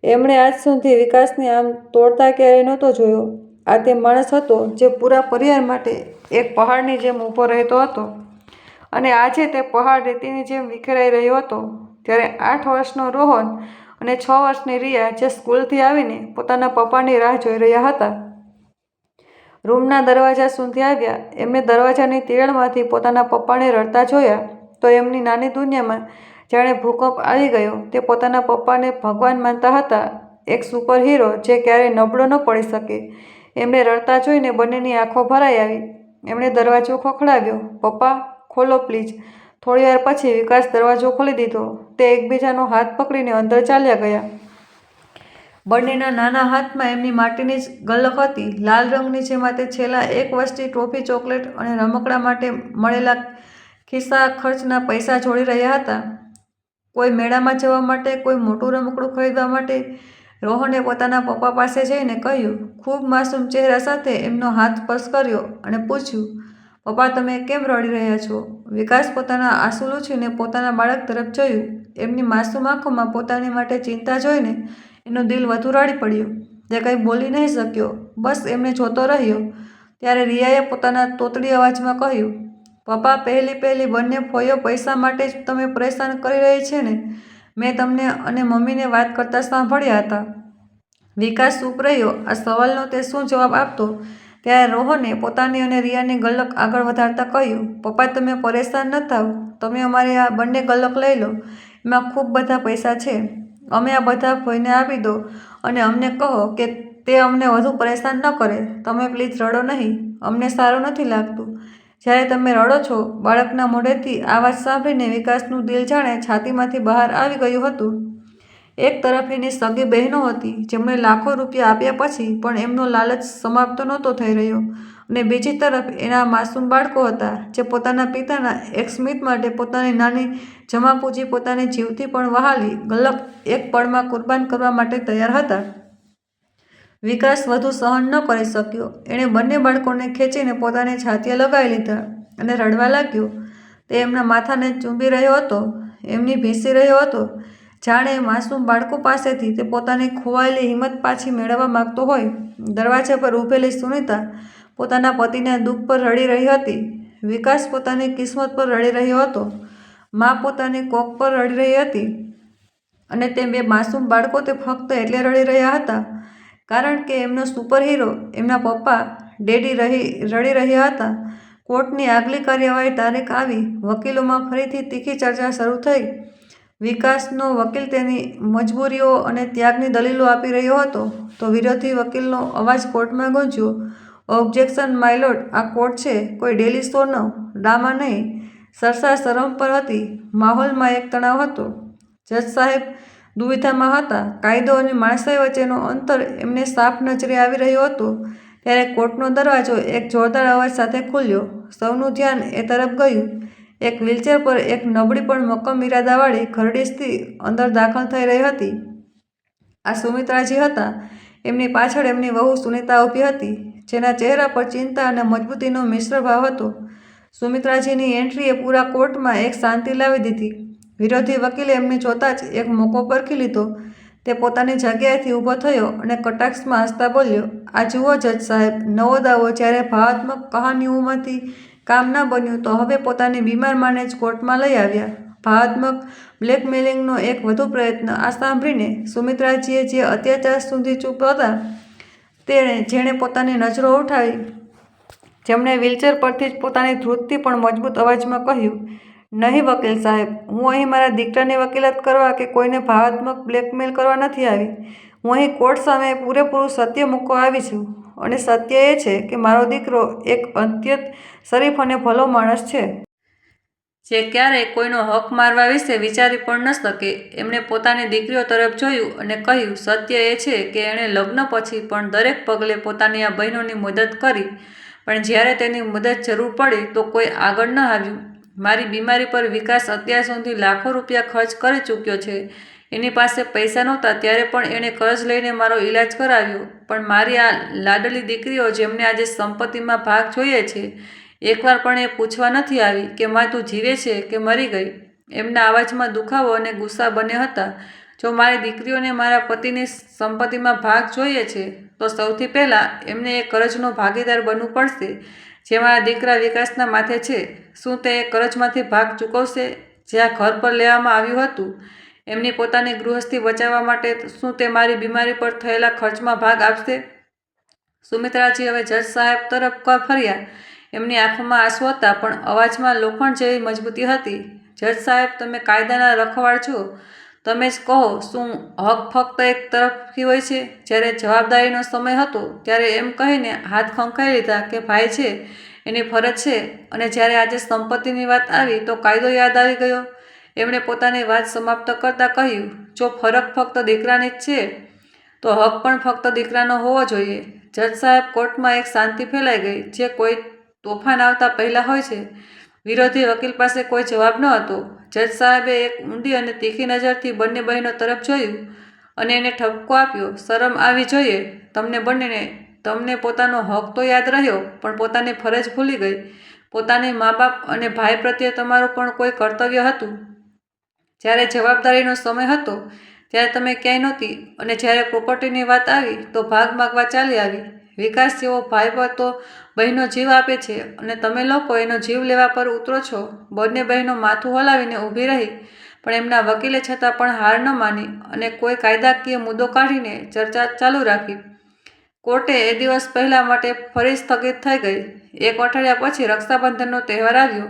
એમણે આજ સુધી વિકાસને આમ તોડતા ક્યારેય નહોતો જોયો. આ તે માણસ હતો જે પૂરા પરિવાર માટે એક પહાડની જેમ ઊભો રહેતો હતો અને આજે તે પહાડ રેતીની જેમ વિખેરાઈ રહ્યો હતો. ત્યારે 8 વર્ષનો રોહન અને 6 વર્ષની રિયા જે સ્કૂલથી આવીને પોતાના પપ્પાની રાહ જોઈ રહ્યા હતા, રૂમના દરવાજા સુધી આવ્યા. એમને દરવાજાની તિરાડમાંથી પોતાના પપ્પાને રડતા જોયા તો એમની નાની દુનિયામાં જાણે ભૂકંપ આવી ગયો. તે પોતાના પપ્પાને ભગવાન માનતા હતા, એક સુપર હીરો જે ક્યારેય નબળો ન પડી શકે. એમને રડતા જોઈને બંનેની આંખો ભરાઈ આવી. એમણે દરવાજો ખખડાવ્યો. પપ્પા, ખોલો પ્લીઝ. થોડીવાર પછી વિકાસ દરવાજો ખોલી દીધો. તે એકબીજાનો હાથ પકડીને અંદર ચાલ્યા ગયા. બંનેના નાના હાથમાં એમની માટીની જ ગલ્લક હતી, લાલ રંગની, જેમાં તે છેલ્લા 1 વર્ષથી ટોફી, ચોકલેટ અને રમકડા માટે મળેલા ખિસ્સા ખર્ચના પૈસા જોડી રહ્યા હતા. કોઈ મેળામાં જવા માટે, કોઈ મોટું રમકડું ખરીદવા માટે. રોહને પોતાના પપ્પા પાસે જઈને કહ્યું, ખૂબ માસૂમ ચહેરા સાથે એમનો હાથ સ્પર્શ કર્યો અને પૂછ્યું, પપ્પા, તમે કેમ રડી રહ્યા છો? વિકાસ પોતાના આંસુ લૂછીને પોતાના બાળક તરફ જોયું. એમની માસૂમ આંખોમાં પોતાની માટે ચિંતા જોઈને એનું દિલ વધુ રડી પડ્યું. તે કંઈ બોલી નહીં શક્યો, બસ એમને જોતો રહ્યો. ત્યારે રિયાએ પોતાના તોતડી અવાજમાં કહ્યું, પપ્પા, પહેલી બંને ફોઈઓ પૈસા માટે જ તમે પરેશાન કરી રહી છે ને? મેં તમને અને મમ્મીને વાત કરતા સાંભળ્યા હતા. વિકાસ ચૂપ રહ્યો. આ સવાલનો તે શું જવાબ આપતો? ત્યારે રોહને પોતાની અને રિયાની ગલ્લક આગળ વધારતા કહ્યું, પપ્પા, તમે પરેશાન ન થાવ. તમે અમારી આ બંને ગલ્લક લઈ લો. એમાં ખૂબ બધા પૈસા છે. અમે આ બધા ફોઈને આપી દો અને અમને કહો કે તે અમને વધુ પરેશાન ન કરે. તમે પ્લીઝ રડો નહીં. અમને સારું નથી લાગતું જ્યારે તમે રડો છો. બાળકના મોઢેથી આ વાત સાંભળીને વિકાસનું દિલ જાણે છાતીમાંથી બહાર આવી ગયું હતું. એક તરફ એની સગી બહેનો હતી જેમણે લાખો રૂપિયા આપ્યા પછી પણ એમનો લાલચ સમાપ્ત નહોતો થઈ રહ્યો અને બીજી તરફ એના માસૂમ બાળકો હતા જે પોતાના પિતાના એક સ્મિત માટે પોતાની નાની જમાપૂંજી, પોતાની જીવથી પણ વહાલી ગલ્લક એક પળમાં કુરબાન કરવા માટે તૈયાર હતા. વિકાસ વધુ સહન ન કરી શક્યો. એણે બંને બાળકોને ખેંચીને પોતાની છાતીએ લગાવી લીધા અને રડવા લાગ્યો. તે એમના માથાને ચૂંબી રહ્યો હતો, એમની ભીંસી રહ્યો હતો, જાણે એ માસૂમ બાળકો પાસેથી તે પોતાની ખોવાયેલી હિંમત પાછી મેળવવા માંગતો હોય. દરવાજા પર ઊભેલી સુનિતા પોતાના પતિના દુઃખ પર રડી રહી હતી. વિકાસ પોતાની કિસ્મત પર રડી રહ્યો હતો. માં પોતાની કોખ પર રડી રહી હતી અને તે 2 માસૂમ બાળકો તે ફક્ત એટલે રડી રહ્યા હતા કારણ કે એમનો સુપર હીરો, એમના પપ્પા, ડેડી રડી રહ્યા હતા. કોર્ટની આગલી કાર્યવાહી તારીખ આવી. વકીલોમાં ફરીથી તીખી ચર્ચા શરૂ થઈ. વિકાસનો વકીલ તેની મજબૂરીઓ અને ત્યાગની દલીલો આપી રહ્યો હતો તો વિરોધી વકીલનો અવાજ કોર્ટમાં ગુંજ્યો, ઓબ્જેક્શન માય લોર્ડ, આ કોર્ટ છે, કોઈ ડેલી શોનો ડ્રામા નહીં. સરસા શરમ પર હતી. માહોલમાં એક તણાવ હતો. જજ સાહેબ દુવિધામાં હતા. કાયદો અને માણસાઈ વચ્ચેનો અંતર એમને સાફ નજરે આવી રહ્યો હતો. ત્યારે કોર્ટનો દરવાજો એક જોરદાર અવાજ સાથે ખુલ્યો. સૌનું ધ્યાન એ તરફ ગયું. એક વ્હીલચેર પર એક નબળી પણ મક્કમ ઇરાદાવાળી ઘરડી સ્ત્રી અંદર દાખલ થઈ રહી હતી. આ સુમિત્રાજી હતા. એમની પાછળ એમની વહુ સુનીતા ઊભી હતી, જેના ચહેરા પર ચિંતા અને મજબૂતીનો મિશ્ર ભાવ હતો. સુમિત્રાજીની એન્ટ્રીએ પૂરા કોર્ટમાં એક શાંતિ લાવી દીધી. વિરોધી વકીલે એમને જોતાં જ એક મોકો પરખી લીધો. તે પોતાની જગ્યાએથી ઊભો થયો અને કટાક્ષમાં હસતા બોલ્યો, આ જુઓ જજ સાહેબ, નવો દાવો. જ્યારે ભાવાત્મક કહાનીઓમાંથી કામ ન બન્યું તો હવે પોતાની બીમાર માને જ કોર્ટમાં લઈ આવ્યા. ભાવાત્મક બ્લેકમેલિંગનો એક વધુ પ્રયત્ન. આ સાંભળીને સુમિત્રાજીએ, જે અત્યાચાર સુધી ચૂપ હતા, જેણે પોતાની નજરો ઉઠાવી, જેમણે વ્હીલચેર પરથી જ પોતાની ધ્રુજતી પણ મજબૂત અવાજમાં કહ્યું, નહીં વકીલ સાહેબ, હું અહીં મારા દીકરાની વકીલાત કરવા કે કોઈને ભાવાત્મક બ્લેકમેલ કરવા નથી આવી. હું અહીં કોર્ટ સામે પૂરેપૂરું સત્ય મૂકવા આવી છું. અને સત્ય એ છે કે મારો દીકરો એક અત્યંત શરીફ અને ભલો માણસ છે, જે ક્યારેય કોઈનો હક મારવા વિશે વિચારી પણ ન શકે. એમણે પોતાની દીકરીઓ તરફ જોયું અને કહ્યું, સત્ય એ છે કે એણે લગ્ન પછી પણ દરેક પગલે પોતાની આ બહેનોની મદદ કરી, પણ જ્યારે તેની મદદ જરૂર પડી તો કોઈ આગળ ન આવ્યું. મારી બીમારી પર વિકાસ અત્યાર સુધી લાખો રૂપિયા ખર્ચ કરી ચૂક્યો છે. એની પાસે પૈસા નહોતા ત્યારે પણ એણે કર્જ લઈને મારો ઈલાજ કરાવ્યો. પણ મારી આ લાડલી દીકરીઓ, જેમને આજે સંપત્તિમાં ભાગ જોઈએ છે, એકવાર પણ એ પૂછવા નથી આવી કે માં તું જીવે છે કે મરી ગઈ. એમના અવાજમાં દુખાવો અને ગુસ્સા બંને હતા. જો મારી દીકરીઓને મારા પતિની સંપત્તિમાં ભાગ જોઈએ છે તો સૌથી પહેલાં એમને એ કર્જનો ભાગીદાર બનવું પડશે જે મારા દીકરા વિકાસના માથે છે. શું તે એ કર્જમાંથી ભાગ ચૂકવશે જે આ ઘર પર લેવામાં આવ્યું હતું? એમની પોતાની ગૃહસ્થી બચાવવા માટે શું તે મારી બીમારી પર થયેલા ખર્ચમાં ભાગ આપશે? સુમિત્રાજી હવે જજ સાહેબ તરફ ફર્યા. એમની આંખોમાં આંસુ હતા, પણ અવાજમાં લોખંડ જેવી મજબૂતી હતી. જજ સાહેબ, તમે કાયદાના રખવાળ છો. તમે જ કહો, શું હક ફક્ત એક તરફી હોય છે? જ્યારે જવાબદારીનો સમય હતો ત્યારે એમ કહીને હાથ ખંખાઈ લીધા કે ભાઈ છે, એની ફરજ છે. અને જ્યારે આજે સંપત્તિની વાત આવી તો કાયદો યાદ આવી ગયો. એમણે પોતાની વાત સમાપ્ત કરતાં કહ્યું, જો ફરક ફક્ત દીકરાની જ છે તો હક પણ ફક્ત દીકરાનો હોવો જોઈએ. જજ સાહેબ, કોર્ટમાં એક શાંતિ ફેલાઈ ગઈ, જે કોઈ તોફાન આવતા પહેલા હોય છે. વિરોધી વકીલ પાસે કોઈ જવાબ ન હતો. જજ સાહેબે એક ઊંડી અને તીખી નજરથી બંને બહેનો તરફ જોયું અને એને ઠપકો આપ્યો, શરમ આવી જોઈએ તમને બંનેને. તમને પોતાનો હક તો યાદ રહ્યો, પણ પોતાની ફરજ ભૂલી ગઈ. પોતાની મા બાપ અને ભાઈ પ્રત્યે તમારું પણ કોઈ કર્તવ્ય હતું. જ્યારે જવાબદારીનો સમય હતો ત્યારે તમે ક્યાંય નહોતી, અને જ્યારે પ્રોપર્ટીની વાત આવી તો ભાગ માગવા ચાલી આવી. વિકાસ જેવો ભાઈ પર તો બહેનો જીવ આપે છે અને તમે લોકો એનો જીવ લેવા પર ઉતરો છો. બંને બહેનો માથું હલાવીને ઊભી રહી, પણ એમના વકીલે છતાં પણ હાર ન માની અને કોઈ કાયદાકીય મુદ્દો કાઢીને ચર્ચા ચાલુ રાખી. કોર્ટે એ દિવસ પહેલા માટે ફરી સ્થગિત થઈ ગઈ. એક અઠવાડિયા પછી રક્ષાબંધનનો તહેવાર આવ્યો.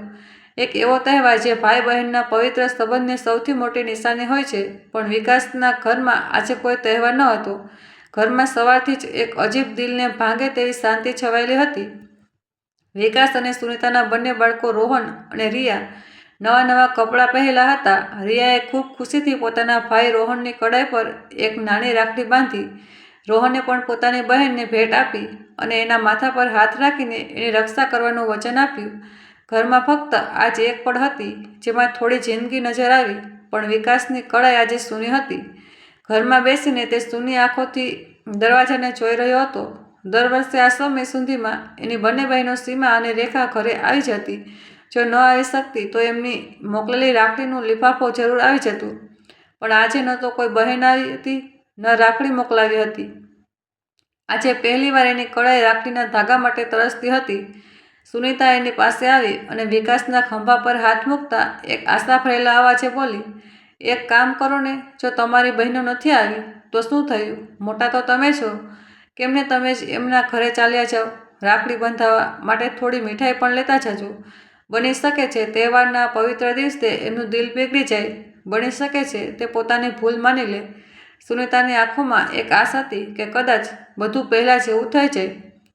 એક એવો તહેવાર જે ભાઈ બહેનના પવિત્ર સંબંધની સૌથી મોટી નિશાની હોય છે. પણ વિકાસના ઘરમાં આજે કોઈ તહેવાર ન હતો. ઘરમાં સવારથી જ એક અજીબ દિલને ભાંગે તેવી શાંતિ છવાયેલી હતી. વિકાસ અને સુનીતાના બંને બાળકો રોહન અને રિયા નવા નવા કપડાં પહેરેલા હતા. રિયાએ ખૂબ ખુશીથી પોતાના ભાઈ રોહનની કડાઈ પર એક નાની રાખડી બાંધી. રોહને પણ પોતાની બહેનને ભેટ આપી અને એના માથા પર હાથ રાખીને એની રક્ષા કરવાનું વચન આપ્યું. ઘરમાં ફક્ત આ જ એક પળ હતી જેમાં થોડી જિંદગી નજર આવી, પણ વિકાસની કડાઈ આજે સૂની હતી. ઘરમાં બેસીને તે સૂની આંખોથી દરવાજાને જોઈ રહ્યો હતો. દર વર્ષે આ સમય સુધીમાં એની બંને બહેનો સીમા અને રેખા ઘરે આવી જતી. જો ન આવી શકતી તો એમની મોકલેલી રાખડીનું લિફાફો જરૂર આવી જતું. પણ આજે ન તો કોઈ બહેન આવી હતી, ન રાખડી મોકલાવી હતી. આજે પહેલીવાર એની કડાઈ રાખડીના ધાગા માટે તરસતી હતી. સુનીતા એની પાસે આવી અને વિકાસના ખંભા પર હાથ મૂકતા એક આશા ભરેલા અવાજે બોલી, એક કામ કરો ને, જો તમારી બહેનો નથી આવી તો શું થયું? મોટા તો તમે છો. કેમને તમે જ એમના ઘરે ચાલ્યા જાઓ. રાખડી બંધાવવા માટે થોડી મીઠાઈ પણ લેતા જજો. બની શકે છે તહેવારના પવિત્ર દિવસે એમનું દિલ પીગળી જાય. બની શકે છે તે પોતાની ભૂલ માની લે. સુનિતાની આંખોમાં એક આશ હતી કે કદાચ બધું પહેલાં જેવું થઈ જાય.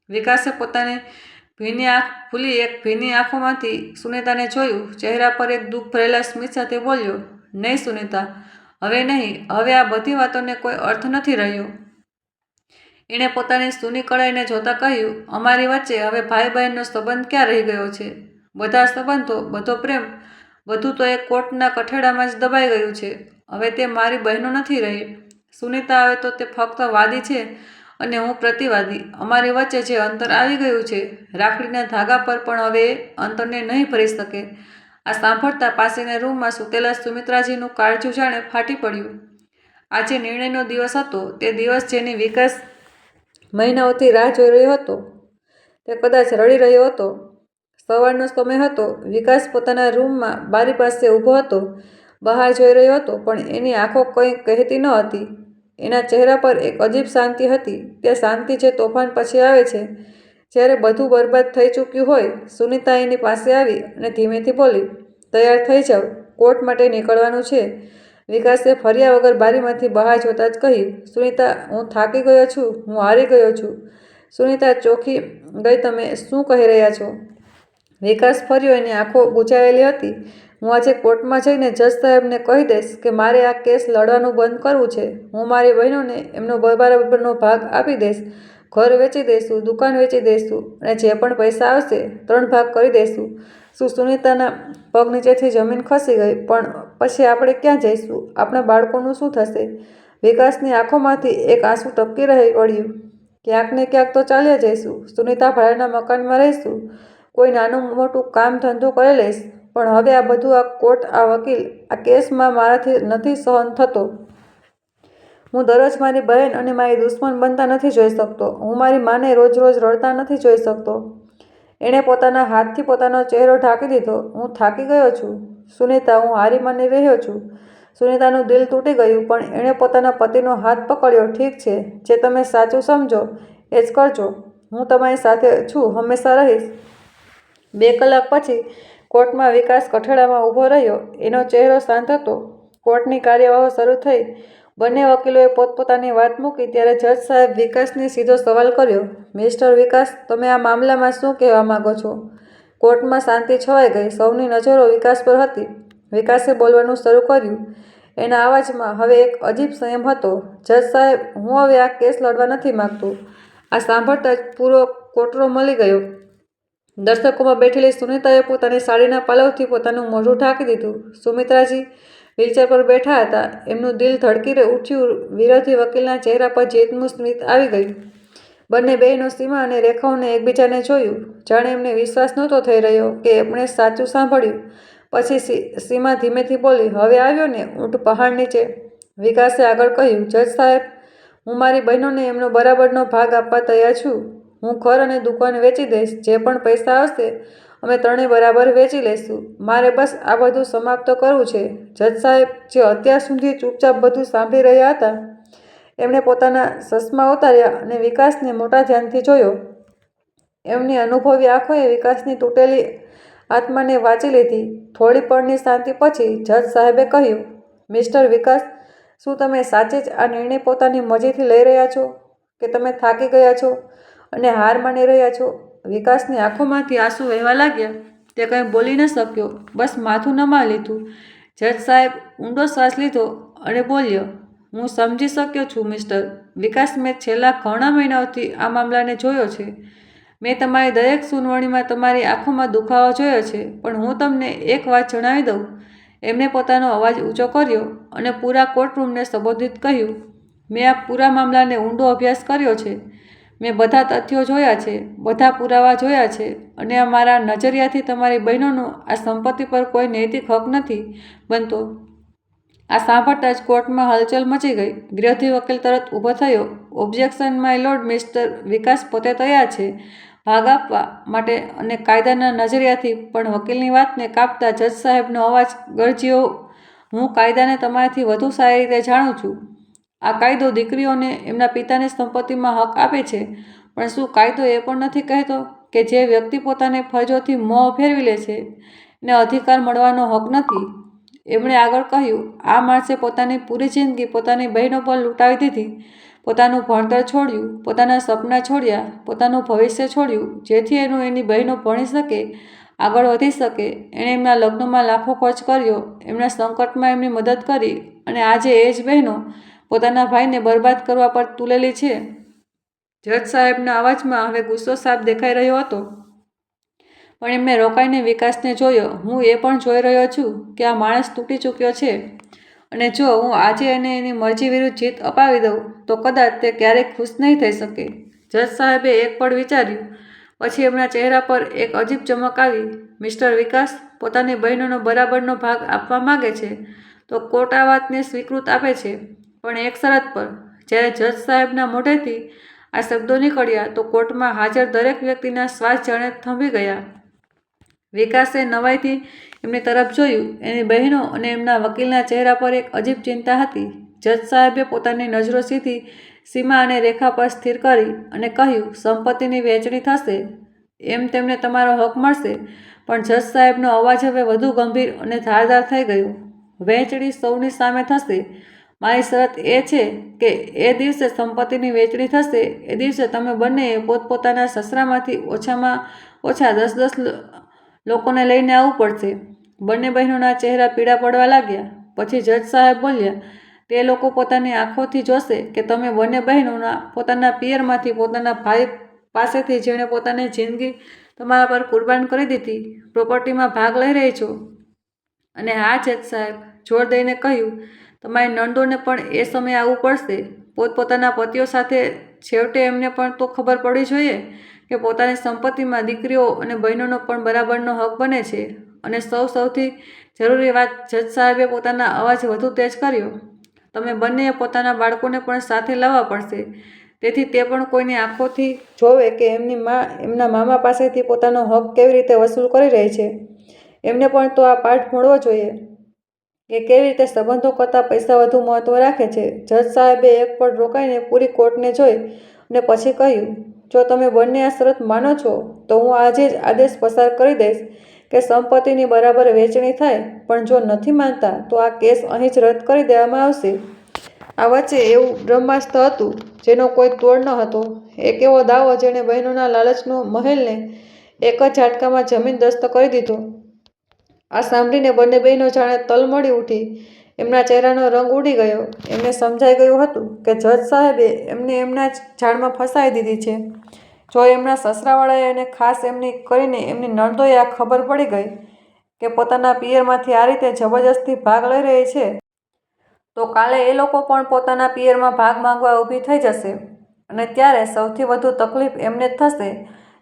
વિકાસે પોતાની ભીની આંખ ખુલી એક ભીની આંખોમાંથી સુનિતાને જોયું. ચહેરા પર એક દુઃખ ભરેલા સ્મિત સાથે બોલ્યો, નહીં સુનિતા, હવે નહીં. હવે આ બધી વાતોને કોઈ અર્થ નથી રહ્યો. એણે પોતાની સૂની કળાઈને જોતા કહ્યું, અમારી વચ્ચે હવે ભાઈ બહેનનો સંબંધ ક્યાં રહી ગયો છે? બધા સંબંધો, બધો પ્રેમ, બધું તો એક કોર્ટના કઠેડામાં જ દબાઈ ગયું છે. હવે તે મારી બહેનો નથી રહી. સુનિતા, હવે તો તે ફક્ત વાદી છે અને હું પ્રતિવાદી. અમારી વચ્ચે જે અંતર આવી ગયું છે, રાખડીના ધાગા પર પણ હવે એ અંતરને નહીં ભરી શકે. આ સાંભળતા પાસેના રૂમમાં સૂતેલા સુમિત્રાજીનું કાળજું જાણે ફાટી પડ્યું. આજે નિર્ણયનો દિવસ હતો. તે દિવસ જેની વિકાસ મહિનાઓથી રાહ જોઈ રહ્યો હતો. તે કદાચ રડી રહ્યો હતો. સવારનો સમય હતો. વિકાસ પોતાના રૂમમાં બારી પાસે ઊભો હતો. બહાર જોઈ રહ્યો હતો, પણ એની આંખો કંઈ કહેતી ન હતી. એના ચહેરા પર એક અજીબ શાંતિ હતી. તે શાંતિ જે તોફાન પછી આવે છે, જ્યારે બધું બરબાદ થઈ ચૂક્યું હોય. સુનિતા એની પાસે આવી અને ધીમેથી બોલી, તૈયાર થઈ જાઓ, કોર્ટ માટે નીકળવાનું છે. વિકાસે ફર્યા વગર બારીમાંથી બહાર જોતા જ કહ્યું, સુનિતા, હું થાકી ગયો છું, હું હારી ગયો છું. સુનિતા ચોંકી ગઈ, તમે શું કહી રહ્યા છો? વિકાસ ફર્યો. એની આંખો ગૂંચાયેલી હતી. હું આજે કોર્ટમાં જઈને જજ સાહેબને કહી દઈશ કે મારે આ કેસ લડવાનું બંધ કરવું છે. હું મારી બહેનોને એમનો બરાબરનો ભાગ આપી દઈશ. ઘર વેચી દઈશું, દુકાન વેચી દઈશું અને જે પણ પૈસા આવશે 3 ભાગ કરી દઈશું. શું? સુનિતાના પગ નીચેથી જમીન ખસી ગઈ. પણ પછી આપણે ક્યાં જઈશું? આપણા બાળકોનું શું થશે? વિકાસની આંખોમાંથી એક આંસુ ટપકી રહી પડ્યું. ક્યાંક ને ક્યાંક તો ચાલ્યા જઈશું. સુનિતા, ભાડાના મકાનમાં રહીશું. કોઈ નાનું મોટું કામ ધંધો કરી લઈશ. પણ હવે આ બધું, આ કોર્ટ, આ વકીલ, આ કેસમાં મારાથી નથી સહન થતો. હું દરરોજ મારી બહેન અને મારી દુશ્મન બનતા નથી જોઈ શકતો. હું મારી માને રોજ રોજ રડતા નથી જોઈ શકતો. એણે પોતાના હાથથી પોતાનો ચહેરો ઢાંકી દીધો. હું થાકી ગયો છું. સુનિતા, હું હારી માની રહ્યો છું. સુનિતાનું દિલ તૂટી ગયું, પણ એણે પોતાના પતિનો હાથ પકડ્યો. ઠીક છે, જે તમે સાચું સમજો એ જ કરજો. હું તમારી સાથે છું, હંમેશા રહીશ. 2 કલાક પછી કોર્ટમાં વિકાસ કઠેડામાં ઊભો રહ્યો. એનો ચહેરો શાંત હતો. કોર્ટની કાર્યવાહી શરૂ થઈ. બંને વકીલોએ પોતપોતાની વાત મૂકી ત્યારે જજ સાહેબ વિકાસને સીધો સવાલ કર્યો, મિસ્ટર વિકાસ, તમે આ મામલામાં શું કહેવા માંગો છો? કોર્ટમાં શાંતિ છવાઈ ગઈ. સૌની નજરો વિકાસ પર હતી. વિકાસે બોલવાનું શરૂ કર્યું. એના અવાજમાં હવે એક અજીબ સંયમ હતો. જજ સાહેબ, હું હવે આ કેસ લડવા નથી માંગતો. આ સાંભળતા જ પૂરો કોર્ટરૂમ મળી ગયો. દર્શકોમાં બેઠેલી સુનિતાએ પોતાની સાડીના પાલવથી પોતાનું મોઢું ઢાંકી દીધું. સુમિત્રાજી વ્હીલચેર પર બેઠા હતા. એમનું દિલ ધડકી ઉઠ્યું. વિરોધી વકીલના ચહેરા પર જીતનું સ્મિત આવી ગયું. બંને બહેનો સીમા અને રેખાઓને એકબીજાને જોયું. જાણે એમને વિશ્વાસ નહોતો થઈ રહ્યો કે એમણે સાચું સાંભળ્યું. પછી સીમા ધીમેથી બોલી, હવે આવ્યો ને ઊંટ પહાડ નીચે? વિકાસે આગળ કહ્યું, જજ સાહેબ, હું મારી બહેનોને એમનો બરાબરનો ભાગ આપવા તૈયાર છું. હું ઘર અને દુકાન વેચી દઈશ. જે પણ પૈસા આવશે અમે ત્રણેય બરાબર વેચી લઈશું. મારે બસ આ બધું સમાપ્ત કરવું છે. જજ સાહેબ, જે અત્યાર સુધી ચૂપચાપ બધું સાંભળી રહ્યા હતા, એમણે પોતાના ચશ્મા ઉતાર્યા અને વિકાસને મોટા ધ્યાનથી જોયો. એમની અનુભવી આંખોએ વિકાસની તૂટેલી આત્માને વાંચી લીધી. થોડી પળની શાંતિ પછી જજ સાહેબે કહ્યું, મિસ્ટર વિકાસ, શું તમે સાચે જ આ નિર્ણય પોતાની મરજીથી લઈ રહ્યા છો કે તમે થાકી ગયા છો અને હાર માની રહ્યા છો? વિકાસની આંખોમાંથી આંસુ વહેવા લાગ્યા. તે કંઈ બોલી ન શક્યો. બસ માથું નમાવી લીધું. જજ સાહેબ ઊંડો શ્વાસ લીધો અને બોલ્યો, હું સમજી શક્યો છું મિસ્ટર વિકાસ. મેં છેલ્લા ઘણા મહિનાઓથી આ મામલાને જોયો છે. મેં તમારી દરેક સુનાવણીમાં તમારી આંખોમાં દુખાવો જોયો છે. પણ હું તમને એક વાત જણાવી દઉં. એમણે પોતાનો અવાજ ઊંચો કર્યો અને પૂરા કોર્ટરૂમને સંબોધિત કહ્યું, મેં આ પૂરા મામલાને ઊંડો અભ્યાસ કર્યો છે. મેં બધા તથ્યો જોયા છે, બધા પુરાવા જોયા છે અને અમારા નજરિયાથી તમારી બહેનોનો આ સંપત્તિ પર કોઈ નૈતિક હક નથી બનતો. આ સાંભળતા જ કોર્ટમાં હલચલ મચી ગઈ. વિરોધી વકીલ તરત ઊભો થયો. ઓબ્જેક્શન માય લોર્ડ, મિસ્ટર વિકાસ પોતે તૈયાર છે ભાગ આપવા માટે અને કાયદાના નજરિયાથી. પણ વકીલની વાતને કાપતા જજ સાહેબનો અવાજ ગરજ્યો, હું કાયદાને તમારાથી વધુ સારી રીતે જાણું છું. આ કાયદો દીકરીઓને એમના પિતાની સંપત્તિમાં હક આપે છે. પણ શું કાયદો એ પણ નથી કહેતો કે જે વ્યક્તિ પોતાની ફરજોથી મોં ફેરવી લે છે એને અધિકાર મળવાનો હક નથી? એમણે આગળ કહ્યું, આ માણસે પોતાની પૂરી જિંદગી પોતાની બહેનો પર લૂંટાવી દીધી, પોતાનું ભણતર છોડ્યું, પોતાના સપના છોડ્યા, પોતાનું ભવિષ્ય છોડ્યું, જેથી એની બહેનો ભણી શકે, આગળ વધી શકે. એણે એમના લગ્નમાં લાખો ખર્ચ કર્યો, એમના સંકટમાં એમની મદદ કરી, અને આજે એ જ બહેનો પોતાના ભાઈને બરબાદ કરવા પર તુલેલી છે. જજ સાહેબના અવાજમાં હવે ગુસ્સો સાફ દેખાઈ રહ્યો હતો, પણ એમણે રોકાઈને વિકાસને જોયો. હું એ પણ જોઈ રહ્યો છું કે આ માણસ તૂટી ચૂક્યો છે, અને જો હું આજે એને એની મરજી વિરુદ્ધ જીત અપાવી દઉં તો કદાચ તે ક્યારેય ખુશ નહીં થઈ શકે. જજ સાહેબે એક પળ વિચાર્યું, પછી એમના ચહેરા પર એક અજીબ ચમક આવી. મિસ્ટર વિકાસ પોતાની બહેનોનો બરાબરનો ભાગ આપવા માગે છે તો કોર્ટ આ વાતને સ્વીકૃત આપે છે, પણ એક શરત પર. જ્યારે જજ સાહેબના મોઢેથી આ શબ્દો નીકળ્યા તો કોર્ટમાં હાજર દરેક વ્યક્તિના શ્વાસ જાણે થંભી ગયા. વિકાસે નવાઈથી એમની તરફ જોયું. એની બહેનો અને એમના વકીલના ચહેરા પર એક અજીબ ચિંતા હતી. જજ સાહેબે પોતાની નજરો સીધી સીમા અને રેખા પર સ્થિર કરી અને કહ્યું, સંપત્તિની વહેંચણી થશે, એમ તેમને તમારો હક મળશે. પણ જજ સાહેબનો અવાજ હવે વધુ ગંભીર અને ધારદાર થઈ ગયો. વહેંચણી સૌની સામે થશે. મારી શરત એ છે કે એ દિવસે સંપત્તિની વહેંચણી થશે એ દિવસે તમે બંનેએ પોતપોતાના સસરામાંથી ઓછામાં ઓછા 10-10 લોકોને લઈને આવવું પડશે. બંને બહેનોના ચહેરા પીળા પડવા લાગ્યા. પછી જજ સાહેબ બોલ્યા, તે લોકો પોતાની આંખોથી જોશે કે તમે બંને બહેનોના પોતાના પિયરમાંથી, પોતાના ભાઈ પાસેથી, જેણે પોતાની જિંદગી તમારા પર કુરબાન કરી દીધી, પ્રોપર્ટીમાં ભાગ લઈ રહી છો. અને હા, જજ સાહેબ જોર દઈને કહ્યું, તમારી નણંદોને પણ એ સમયે આવવું પડશે. પોતપોતાના પતિઓ સાથે. છેવટે એમને પણ તો ખબર પડવી જોઈએ કે પોતાની સંપત્તિમાં દીકરીઓ અને બહેનોનો પણ બરાબરનો હક બને છે. અને સૌથી જરૂરી વાત, જજ સાહેબે પોતાના અવાજ વધુ તેજ કર્યો, તમે બંનેએ પોતાના બાળકોને પણ સાથે લાવવા પડશે. તેથી તે પણ કોઈની આંખોથી જોવે કે એમની મા એમના મામા પાસેથી પોતાનો હક કેવી રીતે વસૂલ કરી રહી છે. એમને પણ તો આ પાઠ મળવો જોઈએ કે કેવી રીતે સંબંધો કરતાં પૈસા વધુ મહત્વ રાખે છે. જજ સાહેબે એક પળ રોકાઈને પૂરી કોર્ટને જોઈ અને પછી કહ્યું, જો તમે બંને આ શરત માનો છો તો હું આજે જ આદેશ પસાર કરી દઈશ કે સંપત્તિની બરાબર વહેંચણી થાય. પણ જો નથી માનતા તો આ કેસ અહીં જ રદ કરી દેવામાં આવશે. આ વચ્ચે એવું બ્રહ્માસ્ત્ર હતું જેનો કોઈ તોડ ન હતો. એક એવો દાવો જેણે બહેનોના લાલચનો મહેલને એક જ ઝાટકામાં જમીનદસ્ત કરી દીધો. આ સાંભળીને બંને બહેનો જાણે તલમળી ઉઠી. એમના ચહેરાનો રંગ ઉડી ગયો. એમને સમજાઈ ગયું હતું કે જજ સાહેબે એમને એમના જ જાળમાં ફસાવી દીધી છે. જો એમના સસરાવાળાએ અને ખાસ કરીને એમની નણંદોએ આ ખબર પડી ગઈ કે પોતાના પિયરમાંથી આ રીતે જબરજસ્તી ભાગ લઈ રહી છે, તો કાલે એ લોકો પણ પોતાના પિયરમાં ભાગ માંગવા ઊભી થઈ જશે. અને ત્યારે સૌથી વધુ તકલીફ એમને જ થશે,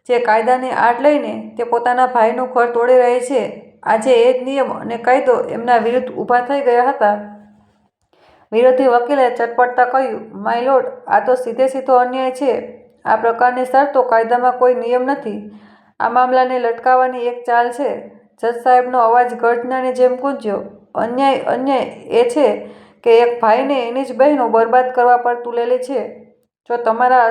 જે કાયદાની આડ લઈને તે પોતાના ભાઈનું ઘર તોડી રહી છે. આજે એ જ નિયમ અને કાયદો એમના વિરુદ્ધ ઊભા થઈ ગયા હતા. વિરોધી વકીલે ચટપટતા કહ્યું, માય લોર્ડ, આ તો સીધો અન્યાય છે. આ પ્રકારની શરતો કાયદામાં કોઈ નિયમ નથી. આ મામલાને લટકાવવાની એક ચાલ છે. જજ સાહેબનો અવાજ ગર્જનાની જેમ ગુંજ્યો, અન્યાય એ છે કે એક ભાઈને એની જ બહેનો બરબાદ કરવા પર તુલેલી છે. જો તમારા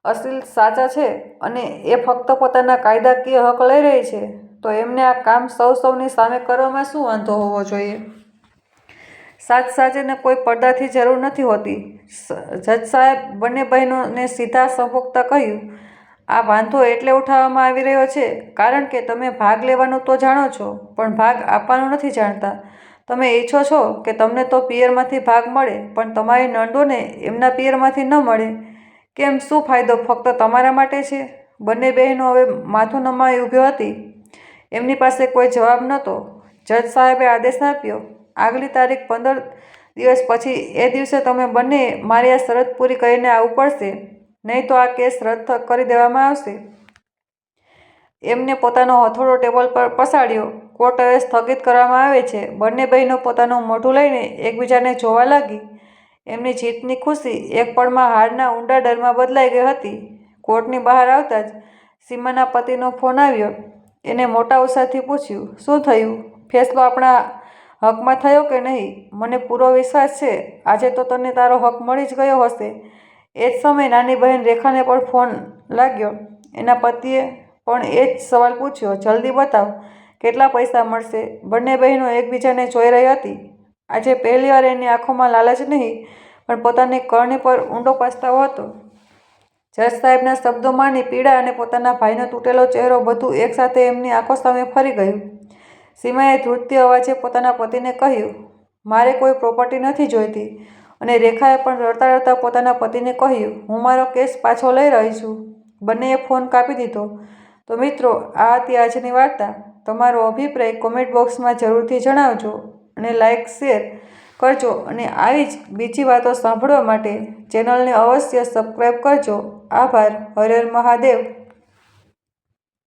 અસીલ સાચા છે અને એ ફક્ત પોતાના કાયદાકીય હક લઈ રહી છે, તો એમને આ કામ સૌની સામે કરવામાં શું વાંધો હોવો જોઈએ? સાચને કોઈ પડદાથી જરૂર નથી હોતી. જજ સાહેબ બંને બહેનોને સીધા સંબોધતા કહ્યું, આ વાંધો એટલે ઉઠાવવામાં આવી રહ્યો છે કારણ કે તમે ભાગ લેવાનું તો જાણો છો, પણ ભાગ આપવાનું નથી જાણતા. તમે ઈચ્છો છો કે તમને તો પિયરમાંથી ભાગ મળે, પણ તમારી નણંદોને એમના પિયરમાંથી ન મળે. કેમ, શું ફાયદો ફક્ત તમારા માટે છે? બંને બહેનો હવે માથું નમાવી ઊભી હતી. એમની પાસે કોઈ જવાબ નહોતો. જજ સાહેબે આદેશ આપ્યો, આગલી તારીખ 15 દિવસ પછી એ દિવસે તમે બંનેએ મારી આ શરત પૂરી કરીને આવવું પડશે, નહીં તો આ કેસ રદ કરી દેવામાં આવશે. એમને પોતાનો હથોડો ટેબલ પર પસાડ્યો. કોર્ટ હવે સ્થગિત કરવામાં આવે છે. બંને બહેનો પોતાનું મોઢું લઈને એકબીજાને જોવા લાગી. એમની જીતની ખુશી એક પળમાં હારના ઊંડા ડરમાં બદલાઈ ગઈ હતી. કોર્ટની બહાર આવતા જ સીમાના પતિનો ફોન આવ્યો. એને મોટા ઉત્સાહથી પૂછ્યું, શું થયું? ફેસલો આપણા હકમાં થયો કે નહીં? મને પૂરો વિશ્વાસ છે આજે તો તને તારો હક મળી જ ગયો હશે. એ જ સમયે નાની બહેન રેખાને પણ ફોન લાગ્યો. એના પતિએ પણ એ જ સવાલ પૂછ્યો, જલ્દી બતાવ કેટલા પૈસા મળશે? બંને બહેનો એકબીજાને જોઈ રહી હતી. આજે પહેલીવાર એની આંખોમાં લાલચ નહીં, પણ પોતાની કરણી પર ઊંડો પસ્તાવો હતો. જજ સાહેબના શબ્દોમાંની પીડા અને પોતાના ભાઈનો તૂટેલો ચહેરો બધું એકસાથે એમની આંખો સામે ફરી ગયું. સીમાએ ધ્રુજતી અવાજે પોતાના પતિને કહ્યું, મારે કોઈ પ્રોપર્ટી નથી જોઈતી. અને રેખાએ પણ રડતા રડતા પોતાના પતિને કહ્યું, હું મારો કેસ પાછો લઈ રહી છું. બંનેએ ફોન કાપી દીધો. તો મિત્રો, આ હતી આજની વાર્તા. તમારો અભિપ્રાય કોમેન્ટ બોક્સમાં જરૂરથી જણાવજો અને લાઇક શેર કરજો અને આવી જ બીજી વાતો સાંભળવા માટે ચેનલને અવશ્ય સબસ્ક્રાઈબ કરજો. આભાર. હર હર મહાદેવ.